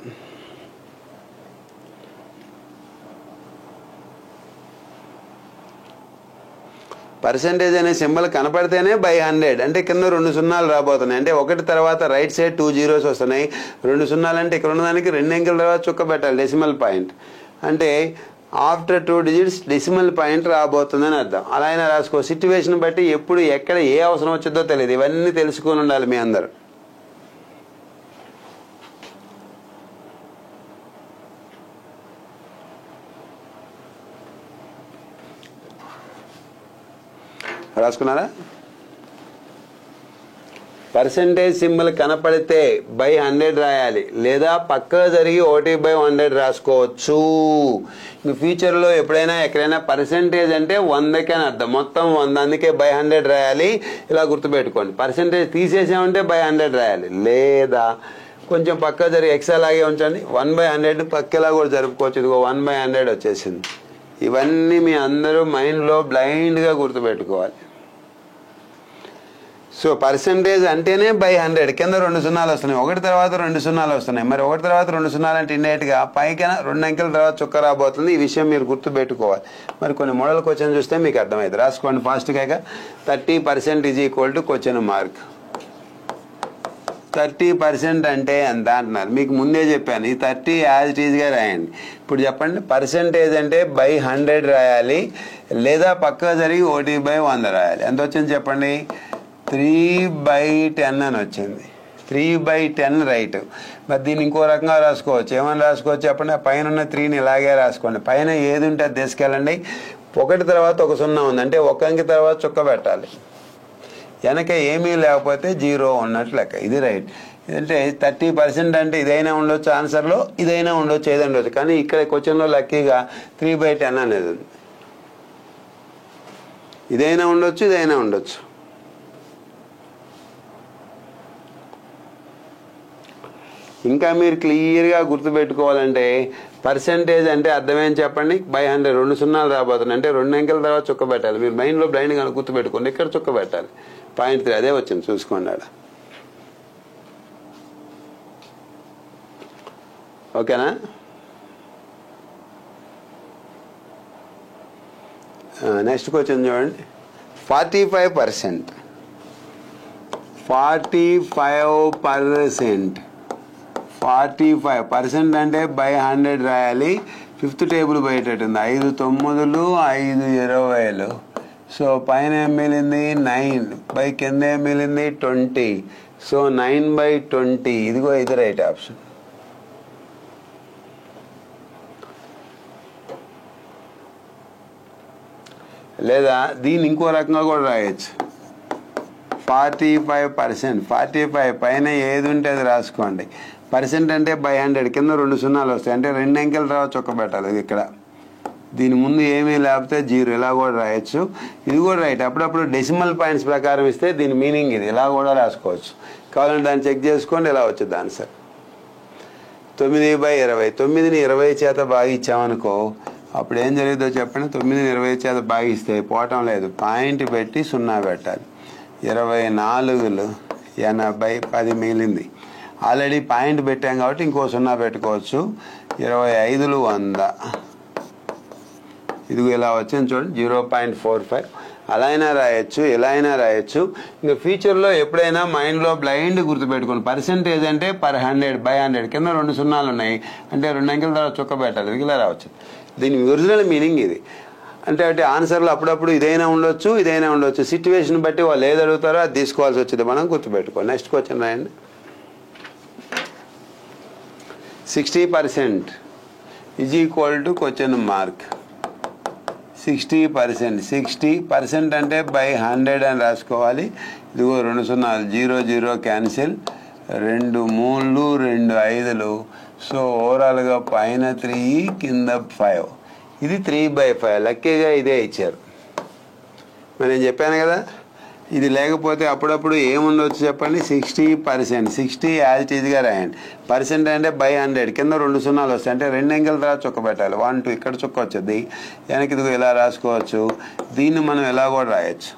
పర్సెంటేజ్ అనే సింబల్ కనపడితేనే బై 100 అంటే కింద 2 సున్నాలు రాబోతున్నాయి. అంటే 1 తర్వాత రైట్ సైడ్ 2 zeros వస్తున్నాయి. 2 సున్నాలు అంటే ఇక్కడ ఉన్నదానికి 2 అంకెల తర్వాత చుక్క పెట్టాలి, డెసిమల్ పాయింట్. అంటే ఆఫ్టర్ 2 digits డెసిమల్ పాయింట్ రాబోతుందని అర్థం. అలా అయినా రాసుకో. సిచ్యువేషన్ బట్టి ఎప్పుడు ఎక్కడ ఏ అవసరం వచ్చిందో తెలియదు. ఇవన్నీ తెలుసుకొని ఉండాలి మీ అందరూ. రాసుకున్నారా? పర్సెంటేజ్ సింబల్ కనపడితే బై 100 రాయాలి, లేదా పక్కగా జరిగి 1/100 రాసుకోవచ్చు. ఇంక ఫ్యూచర్లో ఎప్పుడైనా ఎక్కడైనా పర్సెంటేజ్ అంటే 100కి అని అర్థం, మొత్తం 100, అందుకే బై 100 రాయాలి. ఇలా గుర్తుపెట్టుకోండి. పర్సెంటేజ్ తీసేసామంటే బై 100 రాయాలి, లేదా కొంచెం పక్క జరిగి ఎక్స్ అలాగే ఉంచండి. 1/100 పక్కలా కూడా జరుపుకోవచ్చు. ఇదిగో 1/100 వచ్చేసింది. ఇవన్నీ మీ అందరూ మైండ్లో బ్లైండ్గా గుర్తుపెట్టుకోవాలి. సో పర్సెంటేజ్ అంటేనే బై 100, కింద 2 సున్నాలు వస్తున్నాయి, ఒకటి తర్వాత 2 సున్నాలు వస్తున్నాయి. మరి ఒకటి తర్వాత 2 సున్నాలు అంటే ఇండైరెక్ట్గా పైకైనా 2 అంకెల తర్వాత చుక్క రాబోతుంది. ఈ విషయం మీరు గుర్తుపెట్టుకోవాలి. మరి కొన్ని మోడల్ క్వశ్చన్ చూస్తే మీకు అర్థమైంది. రాసుకోండి ఫాస్ట్గా. 30% is equal to question mark. 30% అంటే ఎంత అంటున్నారు? మీకు ముందే చెప్పాను, ఈ 30 యాజ్ ఇట్ ఈజ్గా రాయండి. ఇప్పుడు చెప్పండి, పర్సెంటేజ్ అంటే బై 100 రాయాలి, లేదా పక్క జరిగి 1/100 రాయాలి. ఎంత వచ్చింది చెప్పండి? 3/10 అని వచ్చింది. 3/10 రైట్. మరి దీన్ని ఇంకో రకంగా రాసుకోవచ్చు. ఏమని రాసుకోవచ్చు చెప్పండి? పైన ఉన్న 3ని ఇలాగే రాసుకోండి. పైన ఏది ఉంటే అది తీసుకెళ్ళండి. ఒకటి తర్వాత 1 సున్నా ఉంది అంటే 1 అంకె తర్వాత చుక్క పెట్టాలి. వెనక ఏమీ లేకపోతే 0 ఉన్నట్లు లెక్క. ఇది రైట్. అంటే 30% అంటే ఇదైనా ఉండొచ్చు, ఆన్సర్లో ఇదైనా ఉండొచ్చు, ఏదైనా ఉండొచ్చు. కానీ ఇక్కడ క్వశ్చన్లో లక్కీగా 3/10 అనేది ఉంది. ఇదైనా ఉండొచ్చు, ఇదైనా ఉండొచ్చు. ఇంకా మీరు క్లియర్గా గుర్తుపెట్టుకోవాలంటే పర్సెంటేజ్ అంటే అర్థమేం చెప్పండి? బై 100, 2 సున్నాలు రాబోతున్నాయి అంటే 2 అంకెల తర్వాత చుక్క పెట్టాలి. మీరు మైండ్లో బ్లైండ్గా గుర్తుపెట్టుకోండి. ఇక్కడ చుక్క పెట్టాలి. పాయింట్ 3 అదే వచ్చింది, చూసుకోండి ఆడ. ఓకేనా? నెక్స్ట్ క్వశ్చన్ చూడండి. 45%. 45% అంటే బై 100 రాయాలి. 5th table బయటట్టుంది. 5 9లు 5 20లు. సో పైన ఏం మిగిలింది? 9. బై కింద ఏం మిగిలింది? 20. సో 9/20. ఇదిగో ఇది రైట్ ఆప్షన్. లేదా దీన్ని ఇంకో రకంగా కూడా రాయొచ్చు. 45%. 45 పైన ఏది ఉంటే అది రాసుకోండి. పర్సెంట్ అంటే బై 100, కింద 2 సున్నాలు వస్తాయి అంటే 2 అంకెల తర్వాత చుక్క పెట్టాలి. ఇక్కడ దీని ముందు ఏమీ లేకపోతే 0, ఇలా కూడా రాయొచ్చు. ఇది కూడా రైట్. అప్పుడప్పుడు డెసిమల్ పాయింట్స్ ప్రకారం ఇస్తే దీని మీనింగ్ ఇది. ఇలా కూడా రాసుకోవచ్చు. కావాలంటే దాన్ని చెక్ చేసుకోండి. ఇలా వచ్చింది ఆన్సర్. 9/20. 9ని 20 చేత భాగించామనుకో, అప్పుడు ఏం జరుగుతుందో చెప్పండి? 9ని 20 చేత భాగిస్తే పోవటం లేదు, పాయింట్ పెట్టి 0 పెట్టాలి. 24లు 80, 10 మిగిలింది. ఆల్రెడీ పాయింట్ పెట్టాం కాబట్టి ఇంకో 0 పెట్టుకోవచ్చు. 25లు 100. ఇదిగో ఇలా వచ్చింది చూడండి, 0.45. అలా అయినా రాయొచ్చు, ఎలా అయినా రాయొచ్చు. ఇంకా ఫ్యూచర్లో ఎప్పుడైనా మైండ్లో బ్లైండ్ గుర్తుపెట్టుకోండి. పర్సెంటేజ్ అంటే పర్ 100 బై 100, కింద 2 సున్నాలు ఉన్నాయి అంటే 2 అంకెల తర్వాత చుక్క పెట్టాలి. ఇది ఇలా రావచ్చు. దీని ఒరిజినల్ మీనింగ్ ఇది. అంటే ఆన్సర్లో అప్పుడప్పుడు ఇదైనా ఉండొచ్చు, ఇదైనా ఉండొచ్చు. సిచ్యువేషన్ బట్టి వాళ్ళు ఏది అడుగుతారో అది తీసుకోవాల్సి వచ్చింది. మనం గుర్తుపెట్టుకోండి. నెక్స్ట్ క్వశ్చన్ రాయండి. 60% is equal to question mark. 60%. 60% అంటే బై 100 అని రాసుకోవాలి. ఇదిగో 2 సున్నాలు, 0 0 క్యాన్సిల్, 2 3లు 2 5లు. సో ఓవరాల్గా పైన 3, కింద 5. ఇది 3/5. లక్కీగా ఇదే ఇచ్చారు. మరి నేను చెప్పాను కదా, ఇది లేకపోతే అప్పుడప్పుడు ఏముండొచ్చు చెప్పండి? 60%. 60 యాజ్ ఇట్ ఈజ్గా రాయండి. పర్సెంట్ అంటే బై 100, కింద 2 సున్నాలు వస్తాయి అంటే 2 అంకెల తర్వాత చుక్క పెట్టాలి. 1 2 ఇక్కడ చుక్క వచ్చేది. వెనక్కి ఇదిగో ఇలా రాసుకోవచ్చు. దీన్ని మనం ఎలా కూడా రాయొచ్చు.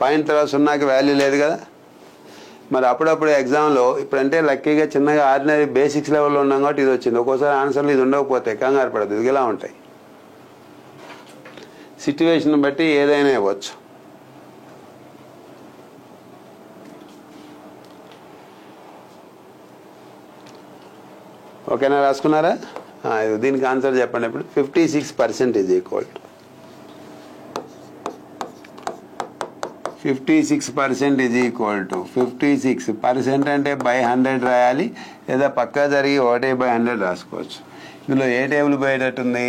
పాయింట్ తర్వాత 0కి వాల్యూ లేదు కదా. మరి అప్పుడప్పుడు ఎగ్జామ్లో ఇప్పుడంటే లక్కీగా చిన్నగా ఆర్డినరీ బేసిక్స్ లెవెల్లో ఉన్నాం కాబట్టి ఇది వచ్చింది. ఒక్కోసారి ఆన్సర్లు ఇది ఉండకపోతే కంగారు పడదు. ఇది ఇలా ఉంటాయి. సిచ్యువేషన్ బట్టి ఏదైనా ఇవ్వచ్చు. ఓకేనా? రాసుకున్నారా? దీనికి ఆన్సర్ చెప్పండి. ఇప్పుడు 56% is equal to 56% is equal to 56% అంటే బై 100 రాయాలి, లేదా పక్కా జరిగి 1/100 రాసుకోవచ్చు. ఇందులో ఏ టేబుల్ బయటట్టుంది?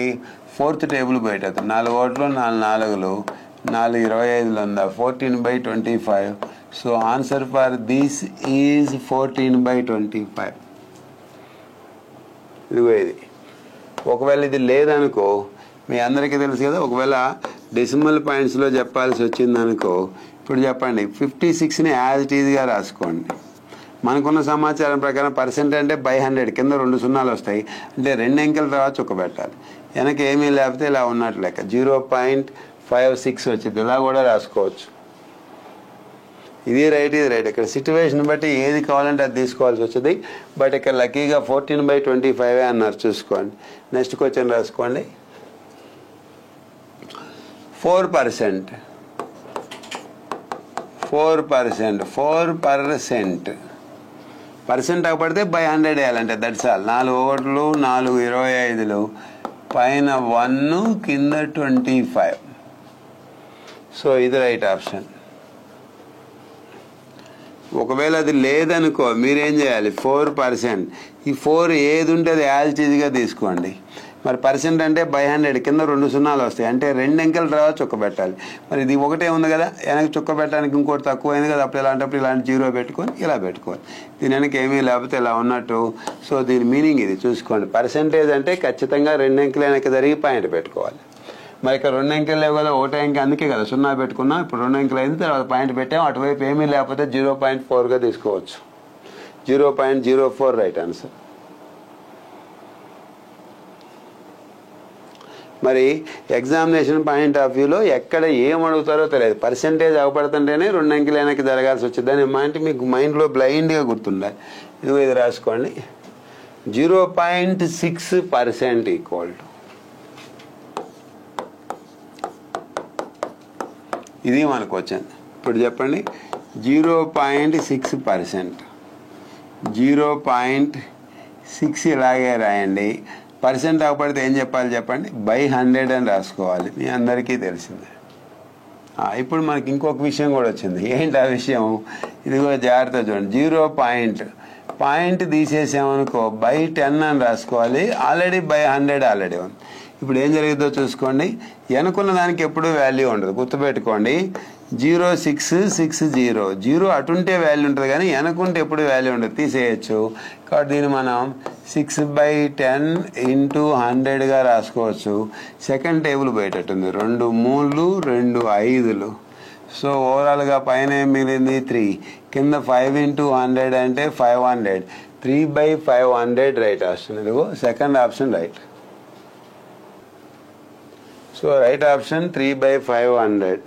4th table బయటట్టుంది. 4 ఓట్లు 4 4లు 4 25 ఉందా 14/25. So answer for this is 14/25. ఇదిగో ఇది. ఒకవేళ ఇది లేదనుకో, మీ అందరికీ తెలుసు కదా, ఒకవేళ డెసిమల్ పాయింట్స్లో చెప్పాల్సి వచ్చిందనుకో, ఇప్పుడు చెప్పండి 56ని యాజ్ ఇట్ ఈజ్గా రాసుకోండి. మనకున్న సమాచారం ప్రకారం పర్సెంట్ అంటే బై 100 కింద 2 సున్నాలు వస్తాయి, అంటే 2 అంకెల తర్వాత చుక్క పెట్టాలి. వెనక ఏమీ లేకపోతే ఇలా ఉన్నట్లు లెక్క 0.56 వచ్చింది. ఇలా కూడా రాసుకోవచ్చు. ఇది రైట్, ఇది రైట్. ఇక్కడ సిచ్యువేషన్ బట్టి ఏది కావాలంటే అది తీసుకోవాల్సి వచ్చింది. బట్ ఇక్కడ లక్కీగా 14/25 అన్నారు, చూసుకోండి. నెక్స్ట్ క్వశ్చన్ రాసుకోండి. 4%. 4% పర్సెంట్ అవ్వబడితే బై 100 వేయాలంటే దట్స్ ఆల్. 4 1లు 4 25లు, పైన 1 కింద 25. సో ఇది రైట్ ఆప్షన్. ఒకవేళ అది లేదనుకో మీరేం చేయాలి, 4%. ఈ 4 ఏది ఉంటే అది యాజ్ ఇట్ ఈజ్గా తీసుకోండి. మరి పర్సెంట్ అంటే బై 100 కింద 2 సున్నాలు వస్తాయి, అంటే 2 అంకెల తర్వాత చుక్క పెట్టాలి. మరి ఇది ఒకటే ఉంది కదా, వెనక చుక్క పెట్టడానికి ఇంకోటి తక్కువైంది కదా, అప్పుడు ఇలాంటప్పుడు ఇలాంటి 0 పెట్టుకొని ఇలా పెట్టుకోవాలి. దీని వెనక ఏమీ లేకపోతే ఇలా ఉన్నట్టు. సో దీని మీనింగ్ ఇది, చూసుకోండి. పర్సెంటేజ్ అంటే ఖచ్చితంగా 2 అంకెల వెనక జరిగి పాయింట్ పెట్టుకోవాలి. మరి ఇక్కడ 2 అంకెలు లేవు కదా, ఒకటే అంకె, అందుకే కదా 0 పెట్టుకున్నాం. ఇప్పుడు 2 అంకెలు అయింది, తర్వాత పాయింట్ పెట్టాం. అటువైపు ఏమీ లేకపోతే 0.4గా తీసుకోవచ్చు. 0.04 రైట్ ఆన్సర్. మరి ఎగ్జామినేషన్ పాయింట్ ఆఫ్ వ్యూలో ఎక్కడ ఏం అడుగుతారో తెలియదు. పర్సెంటేజ్ అవపడుతుంటేనే 2 అంకెల వెనక్కి జరగాల్సి వచ్చింది. దాని మాట మీకు మైండ్లో బ్లైండ్గా గుర్తుండాలి. ఇదిగో ఇది రాసుకోండి. 0.6% ఈక్వల్ టు, ఇది మనకు వచ్చింది. ఇప్పుడు చెప్పండి, 0.6%. 0.6 ఇలాగే రాయండి. పర్సెంట్ అవ్వబడితే ఏం చెప్పాలి చెప్పండి, బై 100 అని రాసుకోవాలి. మీ అందరికీ తెలిసిందే. ఇప్పుడు మనకి ఇంకొక విషయం కూడా వచ్చింది. ఏంటి ఆ విషయం? ఇదిగో జాగ్రత్త చూడండి. 0 పాయింట్ తీసేసామనుకో బై 10 అని రాసుకోవాలి. ఆల్రెడీ బై 100 ఆల్రెడీ ఉంది. ఇప్పుడు ఏం జరిగిందో చూసుకోండి. వెనుకున్న దానికి ఎప్పుడూ వాల్యూ ఉండదు, గుర్తుపెట్టుకోండి. 0.660 0 అటుంటే వాల్యూ ఉంటుంది, కానీ వెనకుంటే ఎప్పుడు వాల్యూ ఉండదు, తీసేయచ్చు. కాబట్టి దీన్ని మనం 6/10 × 100గా రాసుకోవచ్చు. సెకండ్ టేబుల్ బయటట్టుంది. 2 3లు 2 5లు. సో ఓవరాల్గా పైన ఏం మిగిలింది 3, కింద 5 × 100 అంటే 500. 3/500 రైట్ ఆప్షన్. ఇదిగో second option right. So right option 3/500.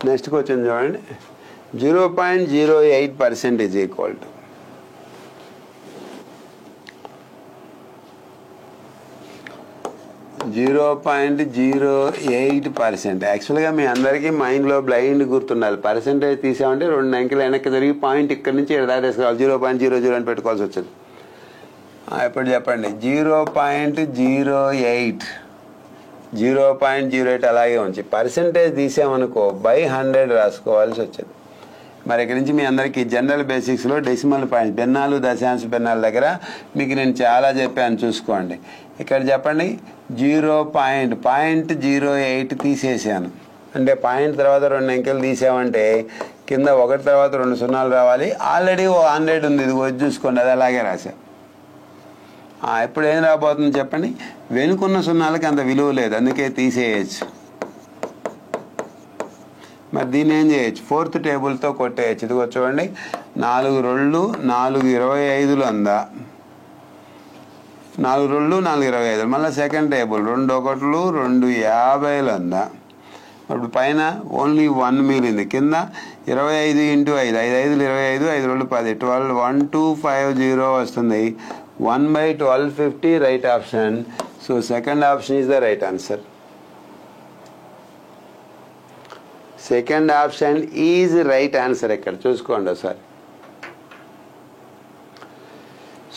Next question చూడండి. 0.08% ఈజ్ ఈక్వల్ టు, %0.08%. యాక్చువల్గా మీ అందరికీ మైండ్లో బ్లైండ్ గుర్తుండాలి. పర్సెంటేజ్ తీసామంటే 2 అంకెలు వెనక్కి జరిగి పాయింట్ ఇక్కడ నుంచి దాటేసుకోవాలి. 0.00 అని పెట్టుకోవాల్సి వచ్చింది. ఇప్పుడు చెప్పండి, 0.08 0.08 అలాగే ఉంచి పర్సెంటేజ్ తీసామనుకో బై 100 రాసుకోవాల్సి వచ్చింది. మరి ఇక్కడి నుంచి మీ అందరికీ జనరల్ బేసిక్స్లో డెసిమల్ పాయింట్, భిన్నాలు దశాంశ భిన్నాల దగ్గర మీకు నేను చాలా చెప్పాను, చూసుకోండి. ఇక్కడ చెప్పండి 0.08 తీసేసాను అంటే పాయింట్ తర్వాత 2 అంకెలు తీసామంటే కింద 1 తర్వాత 2 సున్నాలు రావాలి. ఆల్రెడీ 100 ఉంది, ఇది వచ్చి చూసుకోండి, అది అలాగే రాశాను. ఇప్పుడు ఏం రాబోతుంది చెప్పండి, వెనుకున్న సున్నాలకి అంత విలువ లేదు, అందుకే తీసేయచ్చు. మరి దీన్ని ఏం చేయొచ్చు, 4th టేబుల్తో కొట్టేయచ్చు. ఇదిగో చూడండి, 4 2 4 25లు అందా, 4 2 4 25. మళ్ళీ సెకండ్ టేబుల్ 2 1లు 2 50లు అందా. ఇప్పుడు పైన ఓన్లీ 1 మిగిలింది. కింద 25 × 5 5 5లు 25 5 2 10 12 1250 వస్తుంది. 1/1250 right option. So second option is the right answer. Second option is right answer. ఇక్కడ చూసుకోండి ఒకసారి.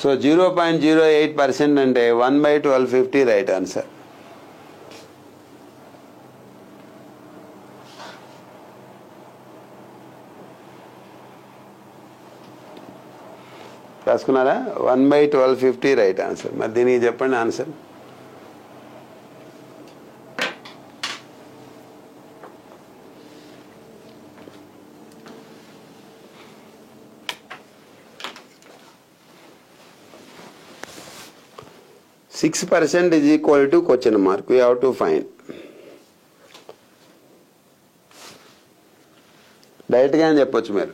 సో 0.08% అంటే 1/1250 రైట్ ఆన్సర్. రాసుకున్నారా? 1/1250 right answer. మరి దీనికి చెప్పండి answer. 6% is equal to question mark. We have to find. డైరెక్ట్గా అని చెప్పొచ్చు మీరు.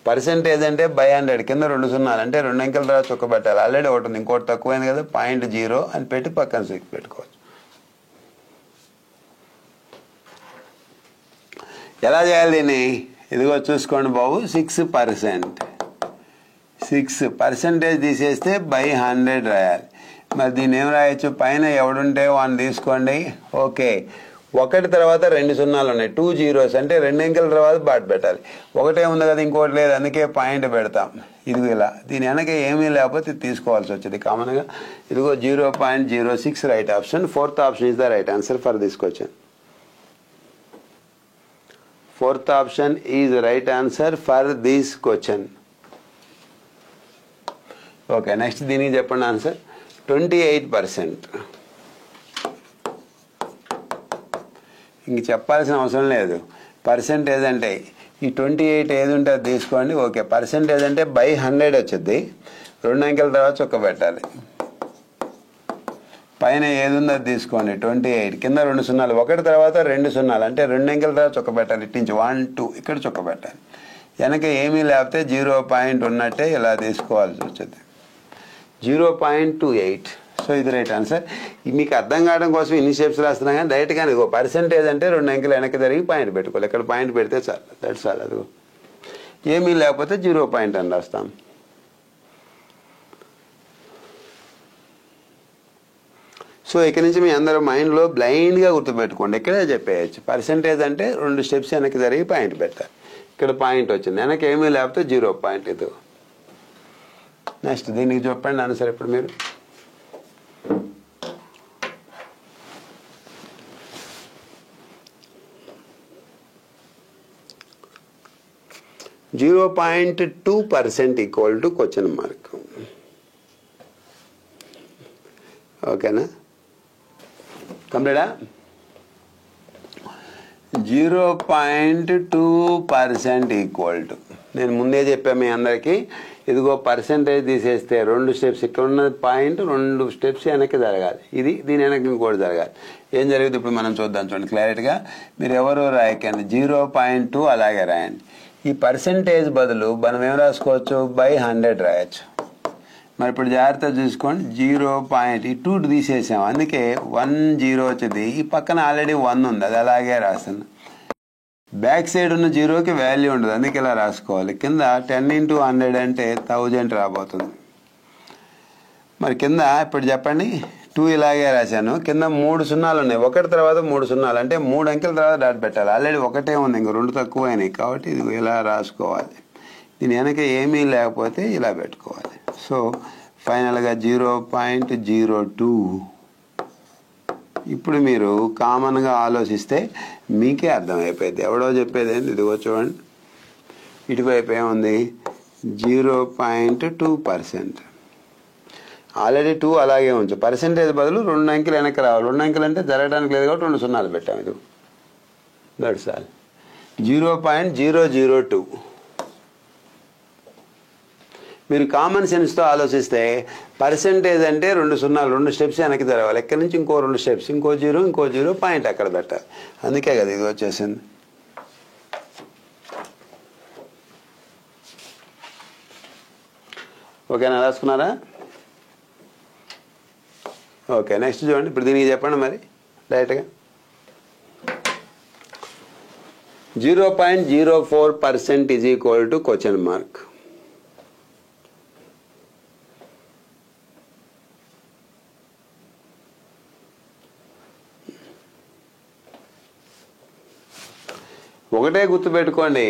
పర్సెంటేజ్ అంటే బై 100 కింద 2 సున్నాలు అంటే 2 అంకెల తర్వాత చొక్క పెట్టాలి. ఆల్రెడీ ఒకటి ఉంది, ఇంకోటి తక్కువైంది కదా, 0.0 అని పెట్టి పక్కన 6 పెట్టుకోవచ్చు. ఎలా చేయాలి దీన్ని? ఇదిగో చూసుకోండి బాబు, 6%. 6% తీసేస్తే బై 100 రాయాలి. మరి దీన్ని ఏం రాయొచ్చు? పైన ఎవడుంటే వాడిని తీసుకోండి. ఓకే, 1 తర్వాత 2 సున్నాలు ఉన్నాయి, 2 zeros అంటే 2 అంకెల తర్వాత బాట్ పెట్టాలి. ఒకటే ఉంది కదా, ఇంకోటి లేదు, అందుకే పాయింట్ పెడతాం. ఇదిగో ఇలా. దీని వెనక ఏమీ లేకపోతే తీసుకోవాల్సి వచ్చింది కామన్గా. ఇదిగో 0.06 right option. 4th option is the right answer for this question. 4th option is right answer for this question. Okay, next దీనికి చెప్పండి ఆన్సర్. 28%. ఇంక చెప్పాల్సిన అవసరం లేదు. పర్సెంటేజ్ అంటే ఈ 28 ఏది ఉంటే అది తీసుకోండి. ఓకే, పర్సెంటేజ్ అంటే బై 100 వచ్చింది. 2 అంకెల తర్వాత చొక్క పెట్టాలి. పైన ఏది ఉందో అది తీసుకోండి. 28 కింద 2 సున్నాలు, 1 తర్వాత 2 సున్నాలు అంటే 2 అంకెల తర్వాత చొక్క పెట్టాలి. ఇటు నుంచి 1 2 ఇక్కడ చొక్క పెట్టాలి. వెనక ఏమీ లేకపోతే 0 పాయింట్ ఉన్నట్టే ఇలా తీసుకోవాల్సి వచ్చింది. 0.28. సో ఇది రైట్ ఆన్సర్. మీకు అర్థం కావడం కోసం ఇన్ని స్టెప్స్ రాస్తున్నాం కానీ డైరెక్ట్గా ఇదిగో పర్సెంటేజ్ అంటే 2 అంకెలు వెనక్కి జరిగి పాయింట్ పెట్టుకోవాలి. ఇక్కడ పాయింట్ పెడితే చాలు, దట్స్ ఆల్. అదిగో ఏమీ లేకపోతే 0 పాయింట్ అని రాస్తాం. సో ఇక్కడ నుంచి మీ అందరూ మైండ్లో బ్లైండ్గా గుర్తుపెట్టుకోండి. ఇక్కడే చెప్పేయచ్చు. పర్సెంటేజ్ అంటే 2 స్టెప్స్ వెనక్కి జరిగి పాయింట్ పెట్టాలి. ఇక్కడ పాయింట్ వచ్చింది, వెనక్కి ఏమీ లేకపోతే 0 పాయింట్. ఇది నెక్స్ట్ దీనికి చెప్పండి ఆన్సర్ ఇప్పుడు మీరు. (0.2% ఈక్వల్ టు క్వశ్చన్ మార్క్. ఓకేనా? కంప్లీటా? 0.2% ఈక్వల్ టు, నేను ముందే చెప్పాను మీ అందరికీ. ఇదిగో పర్సెంటేజ్ తీసేస్తే 2 స్టెప్స్, ఇక్కడ ఉన్న పాయింట్ 2 స్టెప్స్ వెనక్కి జరగాలి. ఇది దీని వెనక్కి ఇంకోటి జరగాలి. ఏం జరుగుతుంది ఇప్పుడు మనం చూద్దాం. చూడండి క్లారిటీగా. మీరు ఎవరు రాయకండి, 0.2 అలాగే రాయండి. ఈ పర్సెంటేజ్ బదులు మనం ఏం రాసుకోవచ్చు? బై 100 రాయొచ్చు. మరి ఇప్పుడు జాగ్రత్త చూసుకోండి. 0 పాయింట్ ఈ 2 తీసేసాం, అందుకే 10 వచ్చింది. ఈ పక్కన ఆల్రెడీ 1 ఉంది, అది అలాగే రాస్తాను. బ్యాక్ సైడ్ ఉన్న 0కి వాల్యూ ఉండదు, అందుకే ఇలా రాసుకోవాలి. కింద 10 × 100 అంటే 1000 రాబోతుంది. మరి కింద ఇప్పుడు చెప్పండి. 2 ఇలాగే రాశాను. కింద 3 సున్నాలు ఉన్నాయి, 1 తర్వాత 3 సున్నాలు అంటే 3 అంకెల తర్వాత డాట్ పెట్టాలి. ఆల్రెడీ 1 ఉంది, ఇంక 2 తక్కువైనాయి కాబట్టి ఇది ఇలా రాసుకోవాలి. దీని వెనక ఏమీ లేకపోతే ఇలా పెట్టుకోవాలి. సో ఫైనల్గా 0.02. ఇప్పుడు మీరు కామన్గా ఆలోచిస్తే మీకే అర్థమైపోయింది. ఎవడో చెప్పేది ఏంటి? ఇదిగో చూడండి, ఇటువైపు ఏముంది? 0.2%. ఆల్రెడీ 2 అలాగే ఉంచు. పర్సెంటేజ్ బదులు 2 అంకెలు వెనక్కి రావాలి. 2 అంకెలు అంటే జరగడానికి లేదు కాబట్టి 2 సున్నాలు పెట్టాము. ఇది దట్స్ ఆల్. 0.002. మీరు కామన్ సెన్స్తో ఆలోచిస్తే పర్సెంటేజ్ అంటే 2 సున్నాలు, 2 స్టెప్స్ వెనక్కి జరగాలి. ఎక్కడి నుంచి ఇంకో 2 స్టెప్స్, ఇంకో 0 పాయింట్ అక్కడ పెట్టాలి. అందుకే కదా ఇది వచ్చేసింది. ఓకేనా? రాసుకున్నారా? ఓకే, నెక్స్ట్ చూడండి. ఇప్పుడు దీనికి చెప్పండి మరి డైరెక్ట్గా. 0.04% is equal to question mark. ఒకటే గుర్తుపెట్టుకోండి,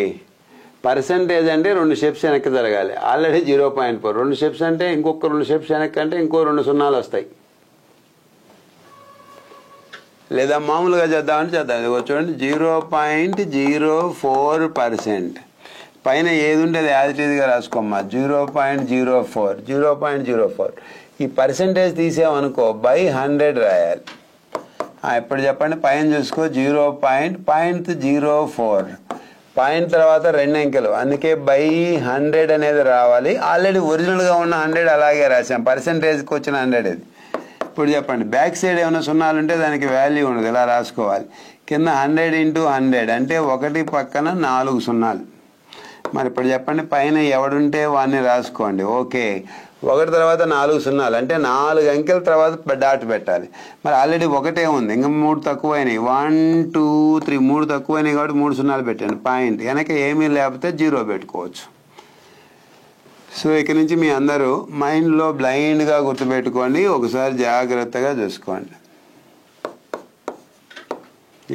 పర్సెంటేజ్ అంటే 2 స్టెప్స్ వెనక్కి జరగాలి. ఆల్రెడీ 0.4. 2 స్టెప్స్ అంటే ఇంకొక 2 స్టెప్స్ వెనక్కి అంటే ఇంకో 2 సున్నాలు వస్తాయి. లేదా మామూలుగా చేద్దామని చేద్దాం. ఇది చూడండి, 0.04%. పైన ఏది ఉండేది యాజ్ ఇట్ ఈజ్గా రాసుకోమ్మా. 0.04. 0.04. ఈ పర్సెంటేజ్ తీసామనుకో బై 100 రాయాలి. ఇప్పుడు చెప్పండి, పైన చూసుకో. 0.04. పాయింట్ తర్వాత 2 అంకెలు, అందుకే బై 100 అనేది రావాలి. ఆల్రెడీ ఒరిజినల్గా ఉన్న 100 అలాగే రాసాం. పర్సెంటేజ్కి వచ్చిన 100 ఇది. ఇప్పుడు చెప్పండి, బ్యాక్ సైడ్ ఏమైనా సున్నాలు ఉంటే దానికి వాల్యూ ఉండదు, ఇలా రాసుకోవాలి. కింద 100 × 100 అంటే 1 పక్కన 4 సున్నాలు. మరి ఇప్పుడు చెప్పండి, పైన ఎవడుంటే వాడిని రాసుకోండి. ఓకే, 1 తర్వాత 4 సున్నాలు అంటే 4 అంకెల తర్వాత డాట్ పెట్టాలి. మరి ఆల్రెడీ 1 ఉంది, ఇంకా 3 తక్కువైనాయి. 1 2 3 3 తక్కువైనాయి కాబట్టి 3 సున్నాలు పెట్టండి. పాయింట్ వెనక ఏమీ లేకపోతే 0 పెట్టుకోవచ్చు. సో ఇక నుంచి మీ అందరూ మైండ్లో బ్లైండ్గా గుర్తుపెట్టుకోండి, ఒకసారి జాగ్రత్తగా చూసుకోండి.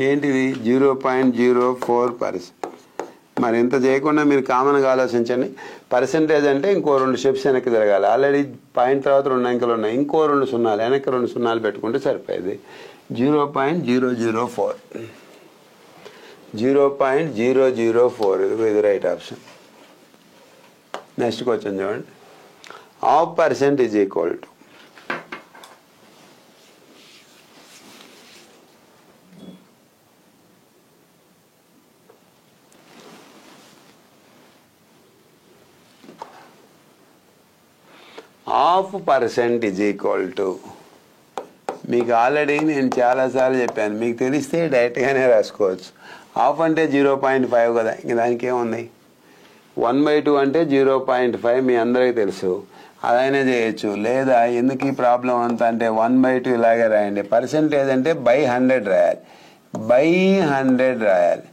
ఏంటిది? 0.04%. మరి ఇంత చేయకుండా మీరు కామన్గా ఆలోచించండి. పర్సెంటేజ్ అంటే ఇంకో 2 స్టెప్స్ వెనక్కి జరగాలి. ఆల్రెడీ పాయింట్ తర్వాత 2 అంకెలు ఉన్నాయి, ఇంకో 2 సున్నాలు వెనక్కి 2 సున్నాలు పెట్టుకుంటే సరిపోయేది. 0.004. 0.004 ఇది రైట్ ఆప్షన్. నెక్స్ట్ క్వశ్చన్ చూడండి. 0.5% ఈజ్ ఈక్వల్ టు మీకు ఆల్రెడీ నేను చాలాసార్లు చెప్పాను, మీకు తెలిస్తే డైరెక్ట్గానే రాసుకోవచ్చు. హాఫ్ అంటే 0.5 కదా, ఇంక దానికి ఏముంది. 1/2 అంటే 0.5 మీ అందరికీ తెలుసు, అదైనా చేయొచ్చు. లేదా ఎందుకు ఈ ప్రాబ్లం అంతా అంటే 1/2 ఇలాగే రాయండి. పర్సెంటేజ్ అంటే బై 100 రాయాలి, బై 100 రాయాలి.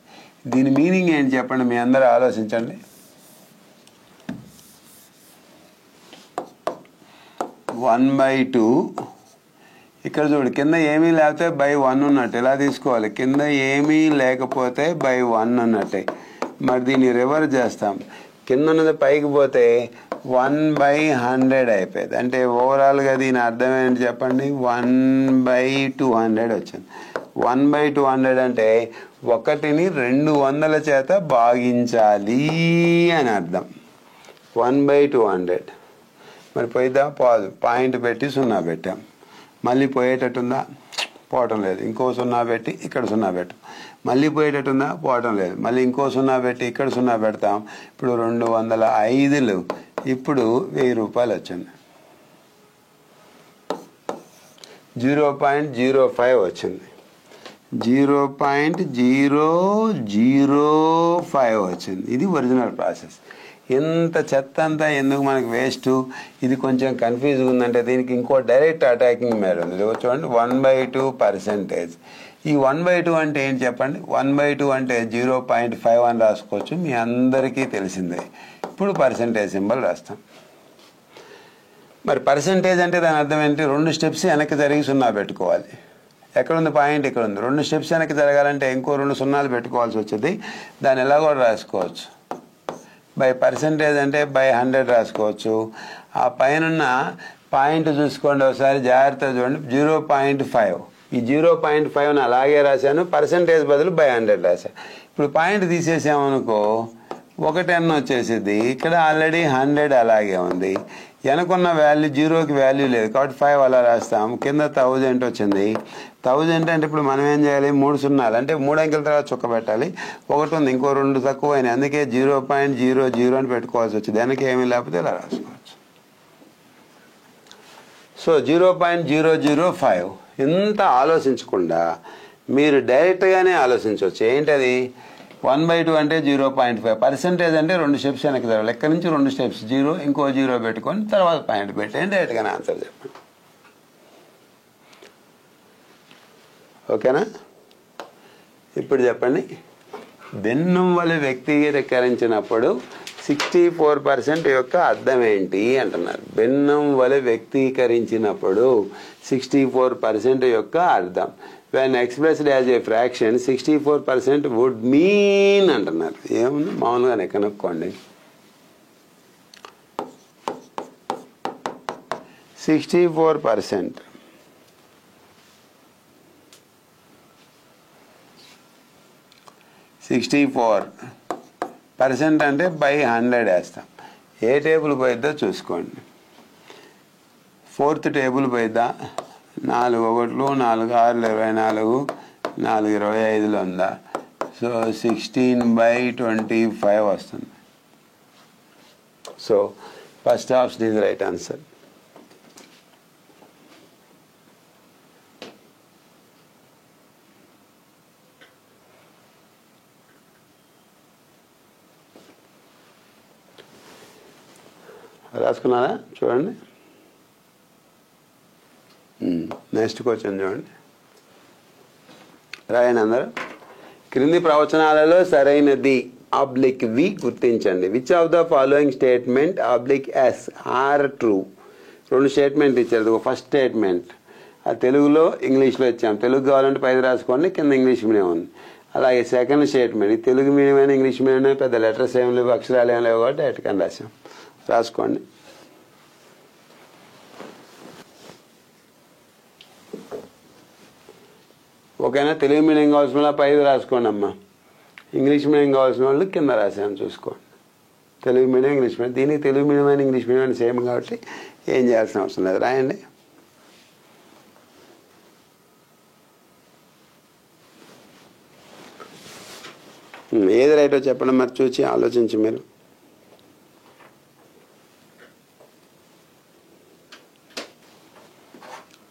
దీని మీనింగ్ ఏంటి చెప్పండి, మీ అందరూ ఆలోచించండి. 1/2 ఇక్కడ చూడు, కింద ఏమీ లేకపోతే బై 1 ఉన్నట్టు ఇలా తీసుకోవాలి. కింద ఏమీ లేకపోతే బై 1 అన్నట్టే. మరి దీన్ని రివర్స్ చేస్తాం, కింద ఉన్నది పైకి పోతే 1/100 అయిపోయింది. అంటే ఓవరాల్గా దీని అర్థం ఏంటి చెప్పండి, 1/200 వచ్చింది. 1/200 అంటే 1ని 200 చేత భాగించాలి అని అర్థం. 1/200. మరి పోయిద్దా? పోదు. పాయింట్ పెట్టి 0 పెట్టాం. మళ్ళీ పోయేటట్టుందా? పోవటం లేదు. ఇంకో 0 పెట్టి ఇక్కడ 0 పెట్టాం. మళ్ళీ పోయేటట్టుందా? పోవటం లేదు. మళ్ళీ ఇంకో 0 పెట్టి ఇక్కడ 0 పెడతాం. ఇప్పుడు 205 ఇప్పుడు 1000 రూపాయలు వచ్చింది. 0.05 వచ్చింది. 0.005 వచ్చింది. ఇది ఒరిజినల్ ప్రాసెస్. ఇంత చెత్త అంతా ఎందుకు మనకు వేస్ట్? ఇది కొంచెం కన్ఫ్యూజ్గా ఉందంటే దీనికి ఇంకో డైరెక్ట్ అటాకింగ్ మేర ఉంది. చూడండి, 1/2%. ఈ 1/2 అంటే ఏంటి చెప్పండి? 1/2 అంటే 0.5 అని రాసుకోవచ్చు, మీ అందరికీ తెలిసిందే. ఇప్పుడు పర్సెంటేజ్ సింబల్ రాస్తాం. మరి పర్సెంటేజ్ అంటే దాని అర్థం ఏంటి? 2 స్టెప్స్ వెనక్కి జరిగి 0 పెట్టుకోవాలి. ఎక్కడుంది పాయింట్? ఇక్కడ ఉంది. 2 స్టెప్స్ వెనక్కి జరగాలంటే ఇంకో 2 సున్నాలు పెట్టుకోవాల్సి వచ్చింది. దాన్ని ఎలా కూడా రాసుకోవచ్చు, బై పర్సెంటేజ్ అంటే బై 100 రాసుకోవచ్చు. ఆ పైన పాయింట్ చూసుకోండి ఒకసారి జాగ్రత్తగా చూడండి, 0.5. ఈ 0.5ని అలాగే రాశాను, పర్సెంటేజ్ బదులు బై 100 రాశాను. ఇప్పుడు పాయింట్ తీసేసామనుకో 110 వచ్చేసింది. ఇక్కడ ఆల్రెడీ 100 అలాగే ఉంది. వెనకున్న వాల్యూ 0కి వాల్యూ లేదు కాబట్టి 5 అలా రాస్తాం. కింద 1000 వచ్చింది. 1000 అంటే ఇప్పుడు మనం ఏం చేయాలి? 3 సున్నాలు అంటే 3 అంకెల తర్వాత చుక్క పెట్టాలి. 1 ఉంది, ఇంకో 2 తక్కువైనాయి, అందుకే 0.00 అని పెట్టుకోవాల్సి వచ్చింది. వెనక ఏమీ లేకపోతే ఇలా రాసుకోవచ్చు. సో 0.005. ఇంత ఆలోచించకుండా మీరు డైరెక్ట్గానే ఆలోచించవచ్చు. ఏంటది? 1/2 అంటే 0.5. పర్సెంటేజ్ అంటే 2 స్టెప్స్ వెనక్కి జరగాలి. ఎక్కడి నుంచి 2 స్టెప్స్, 0 ఇంకో 0 పెట్టుకొని తర్వాత పాయింట్ పెట్టండి. డైరెక్ట్గానే ఆన్సర్ చెప్పండి. ఓకేనా? ఇప్పుడు చెప్పండి, భిన్నం వలె వ్యక్తీకరించినప్పుడు 64% యొక్క అర్థం ఏంటి అంటున్నారు. భిన్నం వలె వ్యక్తీకరించినప్పుడు 64% యొక్క అర్థం. When expressed as a fraction, 64% would mean అంటున్నారు. ఏముంది? మామూలుగానే కనుక్కోండి. 64%. % అంటే బై 100 వేస్తాం. ఏ టేబుల్ పోయిద్దో చూసుకోండి. 4th table పోయిద్దా? 4 1లు 4 6లు 24, 4 25లు ఉందా? సో 16/25 వస్తుంది. So first option is right answer. రాసుకున్నారా? చూడండి. నెక్స్ట్ క్వశ్చన్ చూడండి, రాయండి అందరూ. క్రింది ప్రవచనాలలో సరైనది వి గుర్తించండి. Which of the following statements are true? 2 statement ఇచ్చారు. ఫస్ట్ స్టేట్మెంట్ అది తెలుగులో ఇంగ్లీష్లో ఇచ్చాం. తెలుగు కావాలంటే పైది రాసుకోండి, కింద ఇంగ్లీష్ మీడియం ఉంది. అలాగే సెకండ్ స్టేట్మెంట్ ఇది తెలుగు మీడియం అయినా ఇంగ్లీష్ మీడియం అయినా పెద్ద లెటర్స్ ఏం లేవు, అక్షరాలు ఏం లేవు కాబట్టి ఎటుకని రాసాం. రాసుకోండి. ఓకేనా? తెలుగు మీడియం కావాల్సిన వాళ్ళు పైది రాసుకోండి అమ్మా. ఇంగ్లీష్ మీడియం కావాల్సిన వాళ్ళు కింద రాసాను చూసుకోండి. తెలుగు మీడియం ఇంగ్లీష్ మీడియం, దీనికి తెలుగు మీడియం అయినా ఇంగ్లీష్ మీడియం అయినా సేమ్ కాబట్టి ఏం చేయాల్సిన అవసరం లేదు. రాయండి. ఏది రైటో చెప్పండి మరి, చూసి ఆలోచించి మీరు.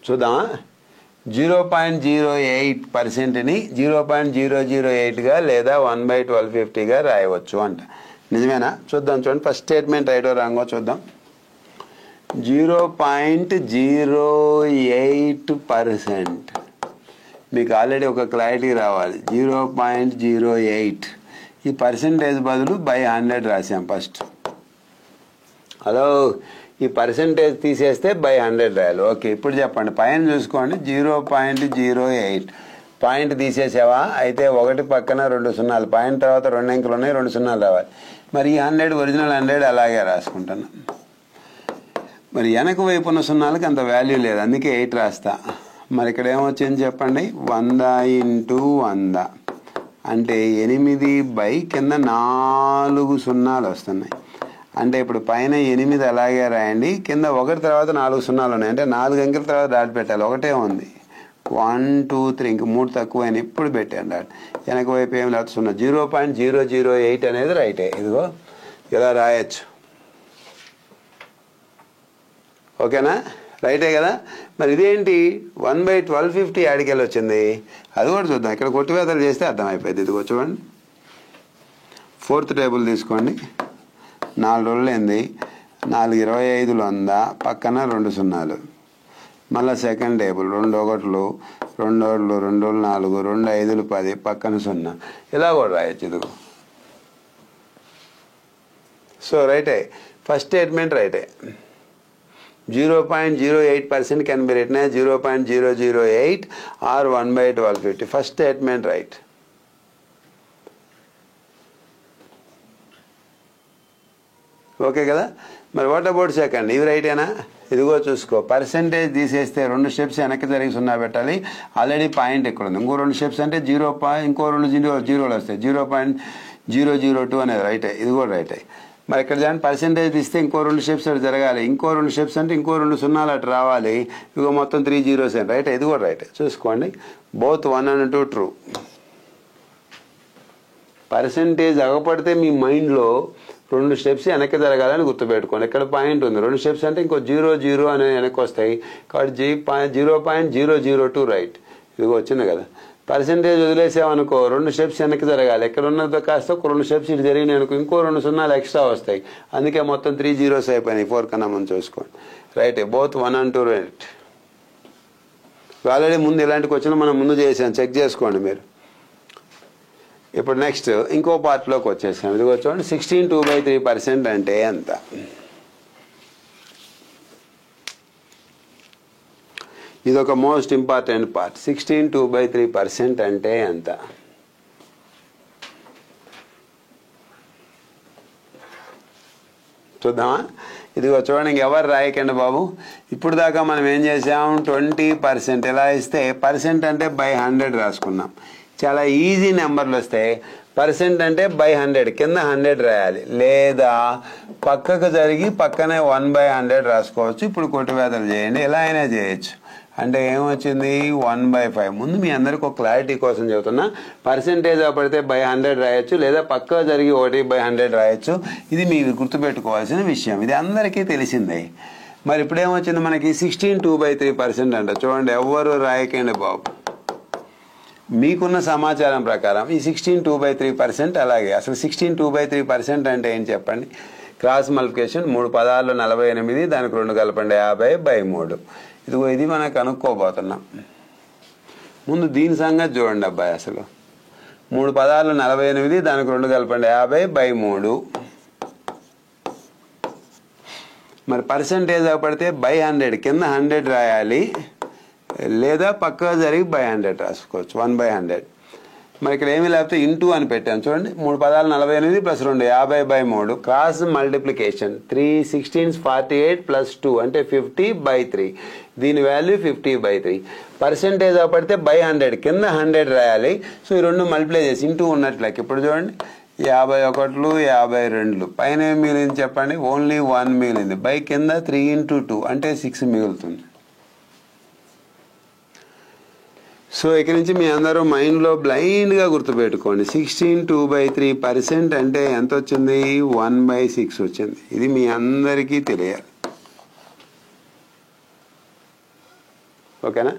చూద్దామా? 0.08%ని 0.008గా లేదా 1/1250గా రాయవచ్చు అంట. నిజమేనా? చూద్దాం. చూడండి, ఫస్ట్ స్టేట్మెంట్ రైటో రాంగో చూద్దాం. 0.08%. మీకు ఆల్రెడీ ఒక క్లారిటీ రావాలి. 0.08 ఈ పర్సెంటేజ్ బదులు బై 100 రాసాం ఫస్ట్. హలో, ఈ పర్సెంటేజ్ తీసేస్తే బై 100 రాయాలి. ఓకే, ఇప్పుడు చెప్పండి. పైన చూసుకోండి, 0.08 పాయింట్ తీసేసావా? అయితే 1 పక్కన 2 సున్నాలు, పాయింట్ తర్వాత 2 అంకెలు ఉన్నాయి, 2 సున్నాలు రావాలి. మరి ఈ 100 ఒరిజినల్ 100 అలాగే రాసుకుంటున్నాం. మరి వెనక వైపు ఉన్న సున్నాలకి అంత వాల్యూ లేదు, అందుకే 8 రాస్తా. మరి ఇక్కడ ఏమొచ్చింది చెప్పండి? 100 × 100 అంటే 8 బై కింద 4 సున్నాలు వస్తున్నాయి. అంటే ఇప్పుడు పైన 8 అలాగే రాయండి, కింద 1 తర్వాత 4 సున్నాలు ఉన్నాయి. అంటే 4 అంకెల తర్వాత డాట్ పెట్టాలి. ఒకటే ఉంది, 1 2 3, ఇంక 3 తక్కువైన ఇప్పుడు పెట్టాను డాట్. వెనక వైపు ఏం లేదు, 0. 0.008 అనేది రైటే. ఇదిగో ఇలా రాయొచ్చు. ఓకేనా? రైటే కదా? మరి ఇదేంటి 1/1250 యాడికెళ్ళి వచ్చింది అది కూడా చూద్దాం. ఇక్కడ కొట్టివేతలు చేస్తే అర్థమైపోయింది. ఇదిగో చూడండి, 4th టేబుల్ తీసుకోండి. 4 రోజులు ఏంది, 4 25 100 పక్కన 2 సున్నాలు. మళ్ళీ సెకండ్ టేబుల్ 2 1లు 2 2 2 4 2 5 10 పక్కన 0. ఇలా కూడా రాయొచ్చు. ఇదిగో సో రైటే. ఫస్ట్ స్టేట్మెంట్ రైటే. 0.08% can be written as 0.008 or 1/1250. First statement right. Okay కదా? మరి వాట్ అబౌట్ సెకండ్? ఇవి రైటేనా? ఇదిగో చూసుకో, పర్సెంటేజ్ తీసేస్తే 2 స్టెప్స్ వెనక్కి జరిగి 0 పెట్టాలి. ఆల్రెడీ పాయింట్ ఇక్కడ ఉంది. ఇంకో 2 స్టెప్స్ అంటే ఇంకో 2 జీరోలు వస్తాయి. 0.002 అనేది రైటే. ఇది కూడా రైటే. మరి ఇక్కడ దాని పర్సెంటేజ్ తీస్తే ఇంకో 2 స్టెప్స్ అటు జరగాలి. ఇంకో 2 స్టెప్స్ అంటే ఇంకో 2 సున్నాలు అటు రావాలి. ఇదిగో మొత్తం 3 zeros రైట్. ఇది కూడా రైట్. చూసుకోండి, బోత్ 1 and 2 ట్రూ. పర్సెంటేజ్ అగపడితే మీ మైండ్లో 2 స్టెప్స్ వెనక్కి జరగాలని గుర్తుపెట్టుకోండి. ఇక్కడ పాయింట్ ఉంది, 2 స్టెప్స్ అంటే ఇంకో 0 అనేవి వెనక్కి వస్తాయి కాబట్టి 0.002 రైట్. ఇదిగో వచ్చింది కదా. పర్సెంటేజ్ వదిలేసామనుకో 2 స్టెప్స్ వెనక్కి జరగాలి. ఎక్కడ ఉన్నదో కాస్త ఒక 2 స్టెప్స్ ఇటు జరిగినాయి అనుకో ఇంకో 2 సున్నాలు ఎక్స్ట్రా వస్తాయి. అందుకే మొత్తం 3 zeros అయిపోయినాయి. 4 కన్నా ముందు చూసుకోండి. Right, both 1 and 2 right. Already ముందు ఇలాంటి క్వశ్చన్ మనం ముందు చేసాం, చెక్ చేసుకోండి మీరు. ఇప్పుడు నెక్స్ట్ ఇంకో పార్ట్లోకి వచ్చేసాం. ఇదిగో చూడండి, 16 2/3% అంటే ఎంత? ఇది ఒక మోస్ట్ ఇంపార్టెంట్ పార్ట్. 16 2/3% అంటే ఎంత? చూద్దామా? ఇదిగో చూడండి, ఎవరు రాయకండి బాబు. ఇప్పుడు దాకా మనం ఏం చేసాం, 20%. ఎలా ఇస్తే పర్సెంట్ అంటే బై 100 రాసుకున్నాం. చాలా ఈజీ నెంబర్లు వస్తాయి. పర్సెంట్ అంటే బై 100 కింద 100 రాయాలి, లేదా పక్కకు జరిగి పక్కనే 1/100 రాసుకోవచ్చు. ఇప్పుడు కొట్టువేతలు చేయండి, ఎలా అయినా చేయొచ్చు. అంటే ఏమొచ్చింది, 1/5. ముందు మీ అందరికి ఒక క్లారిటీ కోసం చెబుతున్నా, పర్సెంటేజ్ పడితే బై 100 రాయొచ్చు, లేదా పక్క జరిగి 1/100 రాయొచ్చు. ఇది మీరు గుర్తుపెట్టుకోవాల్సిన విషయం, ఇది అందరికీ తెలిసిందే. మరి ఇప్పుడేమొచ్చింది మనకి 16 2/3% అంట. చూడండి, ఎవ్వరు రాయకండి బాబు. మీకున్న సమాచారం ప్రకారం ఈ 16 2/3% అలాగే. అసలు 16 2/3% అంటే ఏం చెప్పండి? క్రాస్ మల్టిప్లికేషన్ 3 పదాలు 48, దానికి 2 కలపండి 50/3. ఇదిగో ఇది మనం కనుక్కోబోతున్నాం. ముందు దీని సంగతి చూడండి అబ్బాయి. అసలు 3 పదాలు 48, దానికి 2 కలపండి 50/3. మరి పర్సెంటేజ్ పడితే బై 100 కింద 100 రాయాలి, లేదా పక్కగా జరిగి బై 100 రాసుకోవచ్చు, 1/100. మరి ఇక్కడ ఏమీ లేకపోతే ఇంటూ అని పెట్టాను చూడండి. 3 పదాలు 48 + 2 50/3. క్రాస్ మల్టిప్లికేషన్ 3 16 48 + 2 అంటే 50/3. దీని వాల్యూ 50/3. పర్సెంటేజ్ పడితే బై 100 కింద 100 రాయాలి. సో ఈ రెండు మల్టిప్లై చేసి ఇంటూ ఉన్నట్లకి ఇప్పుడు చూడండి 51 52. పైన ఏం మిగిలింది చెప్పండి? ఓన్లీ 1 మిగిలింది. బై కింద 3 × 2 అంటే 6 మిగులుతుంది. సో ఇక్కడి నుంచి మీ అందరూ మైండ్లో బ్లైండ్గా గుర్తుపెట్టుకోండి. 16 2/3% అంటే ఎంత వచ్చింది? 1/6 వచ్చింది. ఇది మీ అందరికీ తెలియాలి. ఓకేనా?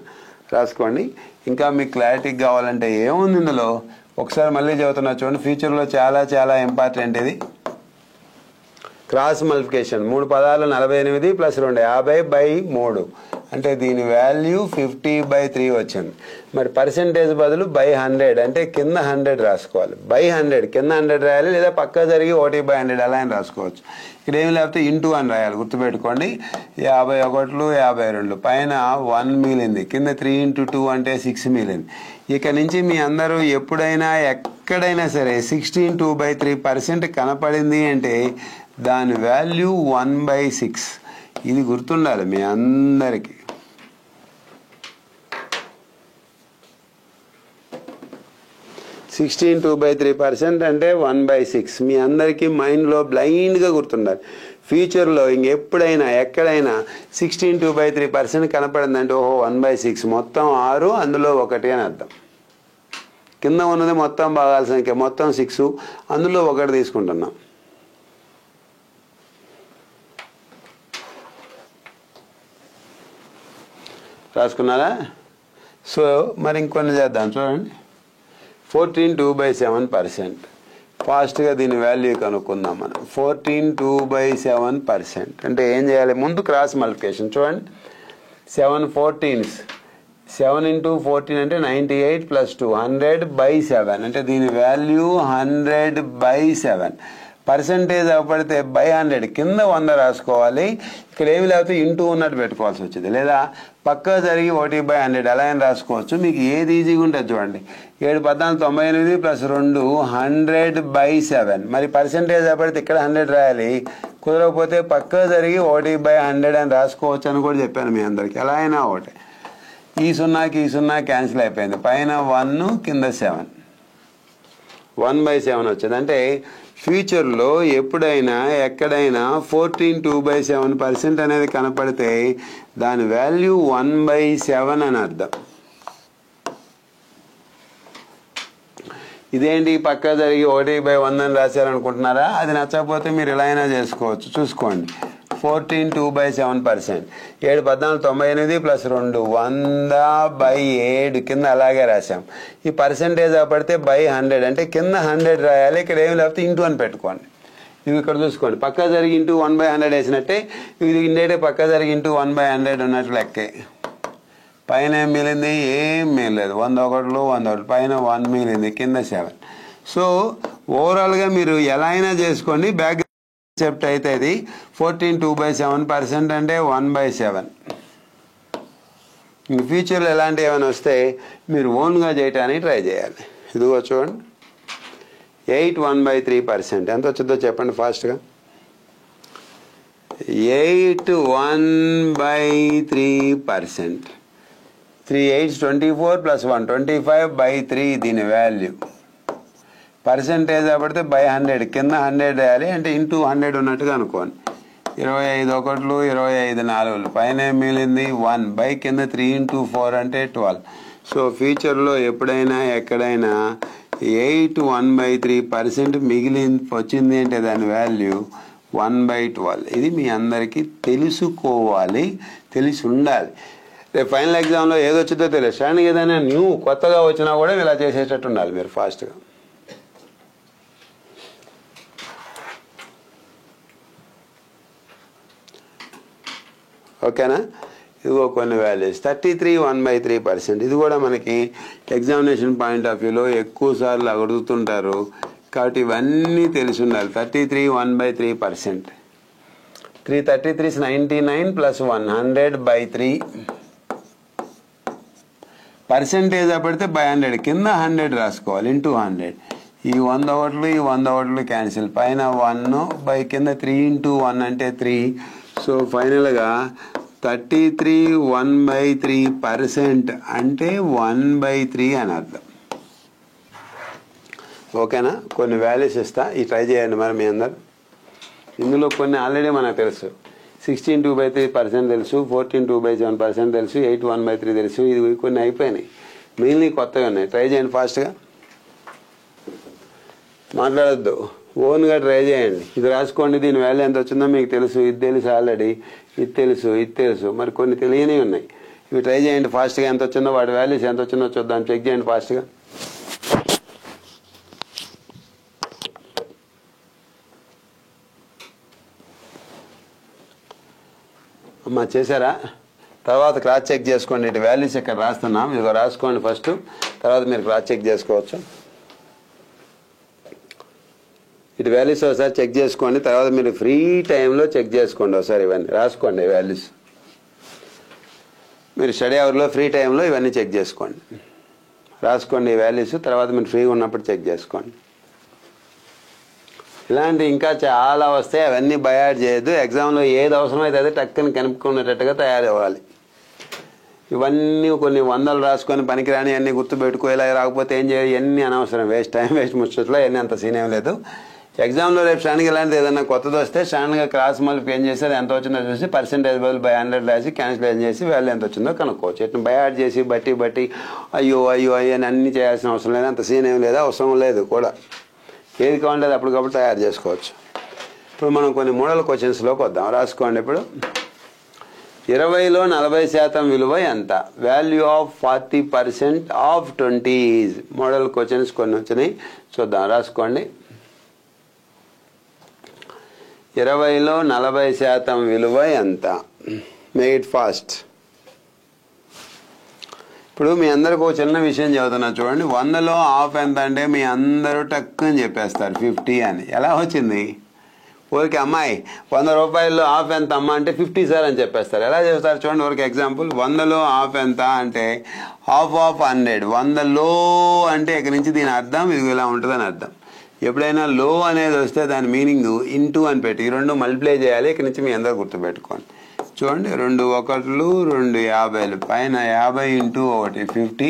రాసుకోండి. ఇంకా మీకు క్లారిటీ కావాలంటే ఏముంది ఇందులో ఒకసారి మళ్ళీ చదువుతున్నా చూడండి. ఫ్యూచర్లో చాలా చాలా ఇంపార్టెంట్ ఇది. క్రాస్ మల్టిప్లికేషన్ 3 పదాలు 48 + 2 50/3 అంటే దీని వాల్యూ 50/3 వచ్చింది. మరి పర్సెంటేజ్ బదులు బై 100 అంటే కింద 100 రాసుకోవాలి. బై 100 కింద 100 రాయాలి, లేదా పక్క జరిగి 1/100 అలా అని రాసుకోవచ్చు. ఇక్కడ ఏమి లేకపోతే ఇంటూ అని రాయాలి. గుర్తుపెట్టుకోండి 51 52. పైన 1 మిగిలింది, కింద 3 × 2 అంటే 6 మిగిలింది. ఇక నుంచి మీ అందరూ ఎప్పుడైనా ఎక్కడైనా సరే 16 2/3% కనపడింది అంటే దాని వాల్యూ 1/6. ఇది గుర్తుండాలి మీ అందరికీ. సిక్స్టీన్ 2/3% అంటే 1/6. మీ అందరికీ మైండ్లో బ్లైండ్గా గుర్తుండాలి. ఫ్యూచర్లో ఇంకెప్పుడైనా ఎక్కడైనా 16 2/3% కనపడిందంటే ఓహో 1/6 మొత్తం 6 అందులో 1 అని అర్థం. కింద ఉన్నది మొత్తం భాగాల సంఖ్య మొత్తం 6 అందులో 1 తీసుకుంటున్నాం. రాసుకున్నారా? సో మరి ఇంకొన్ని చేద్దాం చూడండి. 14 2/7%. ఫాస్ట్గా దీని వాల్యూ కనుక్కుందాం మనం. 14 2/7% అంటే ఏం చేయాలి? ముందు క్రాస్ మల్టిప్లికేషన్ చూడండి. 7 14s 7 × 14 అంటే 98 + 2 100/7 అంటే దీని వాల్యూ 100/7. పర్సెంటేజ్ పడితే బై 100 కింద 100 రాసుకోవాలి. ఇక్కడ ఏమి లేకపోతే ఇంటూ ఉన్నట్టు పెట్టుకోవాల్సి వచ్చింది, లేదా పక్క జరిగి 1/100 అలా అని రాసుకోవచ్చు. మీకు ఏది ఈజీగా ఉంటుంది చూడండి. 7 14 98 + 2 100/7. మరి పర్సెంటేజ్ పడితే ఇక్కడ 100 రాయాలి, కుదరకపోతే పక్క జరిగి 1/100 అని రాసుకోవచ్చు అని కూడా చెప్పాను మీ అందరికి. ఎలా అయినా ఒకటి. ఈ 0కి ఈ 0 క్యాన్సిల్ అయిపోయింది. పైన 1 కింద 7 1/7 వచ్చింది. అంటే ఫ్యూచర్లో ఎప్పుడైనా ఎక్కడైనా 14 2/7% అనేది కనపడితే దాని వాల్యూ 1/7 అని అర్థం. ఇదేంటి పక్క జరిగి 1/100 అని రాశారనుకుంటున్నారా? అది నచ్చకపోతే మీరు ఎలా అయినా చేసుకోవచ్చు. చూసుకోండి. 14 2/7%. 7 14 98 + 2 100/7 కింద అలాగే రాసాం. ఈ పర్సెంటేజ్ పడితే బై 100 అంటే కింద 100 రాయాలి. ఇక్కడ ఏమి లేకపోతే ఇంటూ అని పెట్టుకోండి. ఇవి ఇక్కడ చూసుకోండి. పక్క జరిగి ఇంటూ 1/100 వేసినట్టే ఇది ఇండేటే పక్క జరిగి ఇంటూ 1/100 ఉన్నట్టు లెక్కే. పైన ఏం మిగిలింది? ఏం మిగలేదు. 101 101 పైన 1 మిగిలింది, కింద 7. సో ఓవరాల్గా మీరు ఎలా అయినా చేసుకోండి. బ్యాక్ కాన్సెప్ట్ అయితే ఇది 14 2/7% అంటే 1/7. ఇంక ఫ్యూచర్లో ఎలాంటివి ఏమైనా వస్తే మీరు ఓన్గా చేయటానికి ట్రై చేయాలి. ఇదిగో చూడండి. 8 1/3% ఎంత వచ్చిందో చెప్పండి ఫాస్ట్గా. 8 1/3%. 3 8s 24 + 1 25/3 దీని వాల్యూ. పర్సెంటేజ్ పడితే బై 100 కింద 100 వేయాలి, అంటే ఇంటూ 100 ఉన్నట్టుగా అనుకోండి. 25 1 25 4 పైన మిగిలింది 1 బై కింద 3 × 4 అంటే 12. సో ఫ్యూచర్లో ఎప్పుడైనా ఎక్కడైనా 8 1/3% వచ్చింది అంటే దాని వాల్యూ 1/12. ఇది మీ అందరికీ తెలుసుకోవాలి, తెలిసి ఉండాలి. రేపు ఫైనల్ ఎగ్జామ్లో ఏది వచ్చిందో తెలియదు. స్టాండింగ్ ఏదైనా న్యూ కొత్తగా వచ్చినా కూడా ఇలా చేసేటట్టు ఉండాలి మీరు ఫాస్ట్గా. ఓకేనా? ఇదిగో కొన్ని వాల్యూస్ 33 1/3%. ఇది కూడా మనకి ఎగ్జామినేషన్ పాయింట్ ఆఫ్ వ్యూలో ఎక్కువ సార్లు అడుగుతుంటారు కాబట్టి ఇవన్నీ తెలిసి ఉండాలి. 33 1/3%. 333 is 99 plus 100/3. పర్సెంటేజ్ పడితే బై 100 కింద 100 రాసుకోవాలి ఇంటూ 100. ఈ 100 ఒకట్లు ఈ 100 ఒకట్లు క్యాన్సిల్, పైన 1 బై కింద 3 ఇంటూ 1 అంటే 3. సో ఫైనల్గా 33 1/3% అంటే 1/3 అని అర్థం. ఓకేనా? కొన్ని వాల్యూస్ ఇస్తా, ఈ ట్రై చేయండి మరి మీ అందరు. ఇందులో కొన్ని ఆల్రెడీ మనకు తెలుసు. 16 2/3% తెలుసు, 14 2/7% తెలుసు, 8 1/3 తెలుసు. ఇది కొన్ని అయిపోయినాయి, మిగిలిన కొత్తగా ఉన్నాయి. ట్రై చేయండి ఫాస్ట్గా, మాట్లాడద్దు, ఓన్గా ట్రై చేయండి. ఇది రాసుకోండి, దీని వాల్యూ ఎంత వచ్చిందో మీకు తెలుసు, ఇది తెలుసు ఆల్రెడీ, ఇది తెలుసు, ఇది తెలుసు, మరి కొన్ని తెలియనివి ఉన్నాయి. ఇవి ట్రై చేయండి ఫాస్ట్గా, ఎంత వచ్చిందో వాటి వాల్యూస్ ఎంత వచ్చిందో చూద్దాం. చెక్ చేయండి ఫాస్ట్గా. అమ్మా చేశారా? తర్వాత క్రాస్ చెక్ చేసుకోండి. ఇటు వాల్యూస్ ఇక్కడ రాస్తున్నాం, ఇదిగో రాసుకోండి ఫస్ట్, తర్వాత మీరు క్రాస్ చెక్ చేసుకోవచ్చు. ఇటు వాల్యూస్ ఒకసారి చెక్ చేసుకోండి, తర్వాత మీరు ఫ్రీ టైంలో చెక్ చేసుకోండి ఒకసారి. ఇవన్నీ రాసుకోండి వాల్యూస్, మీరు స్టడీ అవర్లో ఫ్రీ టైంలో ఇవన్నీ చెక్ చేసుకోండి. రాసుకోండి ఈ వాల్యూస్, తర్వాత మీరు ఫ్రీగా ఉన్నప్పుడు చెక్ చేసుకోండి. ఇలాంటి ఇంకా చాలా వస్తాయి, అవన్నీ బయాడ్ చేయొద్దు. ఎగ్జామ్లో ఏది అవసరమైతే అదే టక్కని కనుక్కునేటట్టుగా తయారవ్వాలి. ఇవన్నీ కొన్ని వందలు రాసుకొని పనికిరాని అన్నీ గుర్తుపెట్టుకో, ఇలా రాకపోతే ఏం చేయాలి, ఇవన్నీ అనవసరం, వేస్ట్ టైం వేస్ట్ ముచ్చట్లో, ఇవన్నీ అంత సీన్ ఏం లేదు. ఎగ్జామ్లో రేపు స్టాండ్కి ఇలాంటిది ఏదైనా కొత్తది వస్తే స్టాండ్గా క్రాస్ మళ్ళీ ఏం చేసి అది ఎంత వచ్చిందో చూసి పర్సెంటేజ్ బదులు బై 100 రాసి క్యాన్సిల్ చేసి వాల్యూ ఎంత వచ్చిందో కనుక్కోవచ్చు. ఇట్లా బయాడ్ చేసి బట్టి అయ్యో అని అన్నీ చేయాల్సిన అవసరం లేదు, అంత సీన్ ఏం లేదు, అవసరం లేదు కూడా. ఏది కావాలంటే అది అప్పటికప్పుడు తయారు చేసుకోవచ్చు. ఇప్పుడు మనం కొన్ని మోడల్ క్వశ్చన్స్లోకి వద్దాం. రాసుకోండి. ఇప్పుడు 20లో 40% విలువ ఎంత? Value of 40% of 20 is. Model questions కొన్ని వచ్చినాయి, చూద్దాం. రాసుకోండి. 20లో 40% విలువ ఎంత? Make fast. ఇప్పుడు మీ అందరికి ఒక చిన్న విషయం చెబుతున్నా చూడండి. 100లో హాఫ్ ఎంత అంటే మీ అందరూ టక్కుని చెప్పేస్తారు 50 అని. ఎలా వచ్చింది? ఊరికి అమ్మాయి 100 రూపాయల్లో హాఫ్ ఎంత అమ్మ అంటే 50 సార్ అని చెప్పేస్తారు. ఎలా చెప్తారు చూడండి. ఊరికి ఎగ్జాంపుల్, 100లో హాఫ్ ఎంత అంటే హాఫ్ ఆఫ్ 100. 100లో అంటే ఇక్కడి నుంచి దీని అర్థం ఇది ఇలా ఉంటుందని అర్థం. ఎప్పుడైనా లో అనేది వస్తే దాని మీనింగ్ ఇంటూ అని పెట్టి ఈ రెండు మల్టిప్లై చేయాలి. ఇక్కడి నుంచి మీ అందరూ గుర్తుపెట్టుకోండి. చూడండి, 2 1లు 2 50, పైన 50 ఇంటూ 1 50,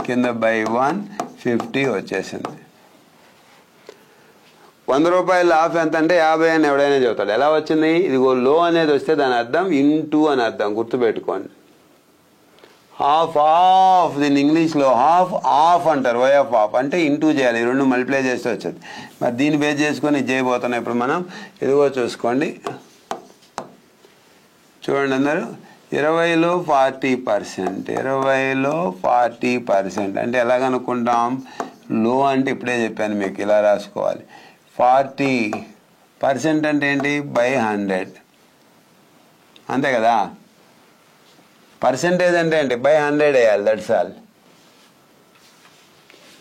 కింద బై 1 50 వచ్చేసింది. 100 రూపాయలు హాఫ్ ఎంత అంటే 50 అని ఎవడైనా చెబుతాడు. ఎలా వచ్చింది? ఇదిగో లో అనేది వస్తే దాని అర్థం ఇంటూ అని అర్థం, గుర్తుపెట్టుకోండి. హాఫ్ ఆఫ్, దీన్ని ఇంగ్లీష్లో హాఫ్ ఆఫ్ అంటారు. వై ఆఫ్ హాఫ్ అంటే ఇంటూ చేయాలి, 2 మల్టిప్లై చేస్తే వచ్చేది. మరి దీన్ని బేస్ చేసుకొని చేయబోతున్నాం ఇప్పుడు మనం. ఇదిగో చూసుకోండి, చూడండి అందరూ. 20లో 40%, 20లో 40% అంటే ఎలా కనుక్కుంటాం? లో అంటే ఇప్పుడే చెప్పాను మీకు, ఇలా రాసుకోవాలి. 40% అంటే ఏంటి? బై 100, అంతే కదా. పర్సెంటేజ్ అంటే ఏంటి? బై 100 వేయాలి, దట్స్ ఆల్.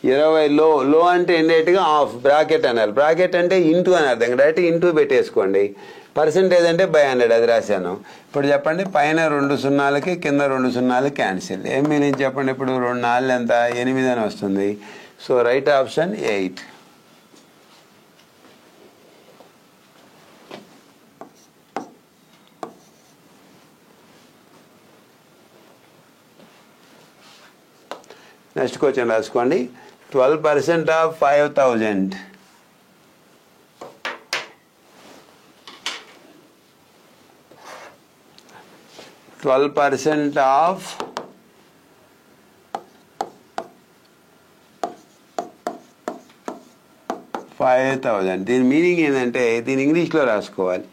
20లో లో అంటే ఇండైరెక్ట్గా ఆఫ్, బ్రాకెట్ అనాలి. బ్రాకెట్ అంటే ఇంటూ అని అర్థం, డైరెక్ట్ ఇంటూ పెట్టేసుకోండి. పర్సెంటేజ్ అంటే బై 100, అది రాశాను. ఇప్పుడు చెప్పండి, పైన 2 సున్నాలకి కింద 2 సున్నాలు క్యాన్సిల్. ఏం మీనింగ్ చెప్పండి. ఇప్పుడు 2 4 ఎంత? 8 అని వస్తుంది. So right option 8. Next question రాసుకోండి. 12% ఆఫ్ 5000. 12% ఆఫ్ 5000. దీని మీనింగ్ ఏంటంటే, దీని ఇంగ్లీష్లో రాసుకోవాలి.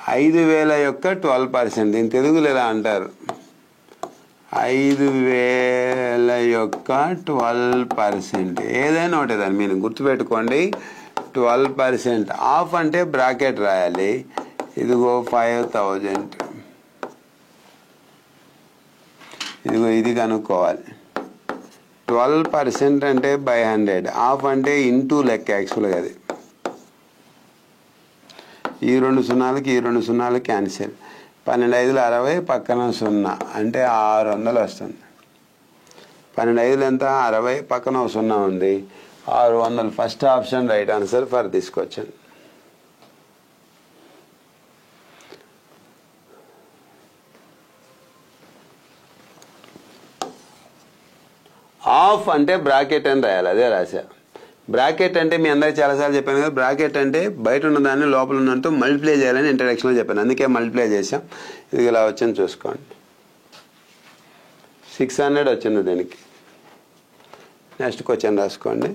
5000 యొక్క 12%. దీని తెలుగులో ఎలా అంటారు? 5000 యొక్క 12%. ఏదైనా ఒకటే దాన్ని మీనింగ్ గుర్తుపెట్టుకోండి. 12%. ఆఫ్ అంటే బ్రాకెట్ రాయాలి. ఇదిగో 5000. ఇదిగో ఇది కనుక్కోవాలి. 12% అంటే బై 100, హాఫ్ అంటే ఇంటూ లెక్క యాక్చువల్గా అది. ఈ 2 సున్నాలకి ఈ 2 సున్నాలు క్యాన్సిల్. 12 5 60, పక్కన 0 అంటే 600 వస్తుంది. 12 5 ఎంత 60, పక్కన 0 ఉంది 600. First option right answer for this question. Of అంటే బ్రాకెట్ అని రాయాలి, అదే రాశా. బ్రాకెట్ అంటే మీ అందరికి చాలాసార్లు చెప్పాను కదా, బ్రాకెట్ అంటే బయట ఉన్న దాన్ని లోపల ఉన్నంత మల్టిప్లై చేయాలని ఇంట్రడక్షన్లో చెప్పాను, అందుకే మల్టిప్లై చేసాం. ఇది ఇలా వచ్చింది చూసుకోండి. 600 వచ్చింది దీనికి. నెక్స్ట్ క్వశ్చన్ రాసుకోండి.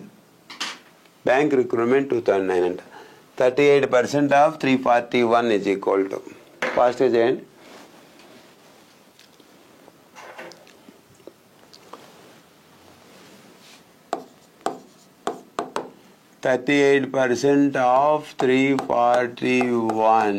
బ్యాంక్ రిక్రూట్మెంట్ 2009 అంట. 38% ఆఫ్ 341 ఈజ్ ఈక్వల్ టు, ఫాస్ట్గా చేయండి. 38% of 341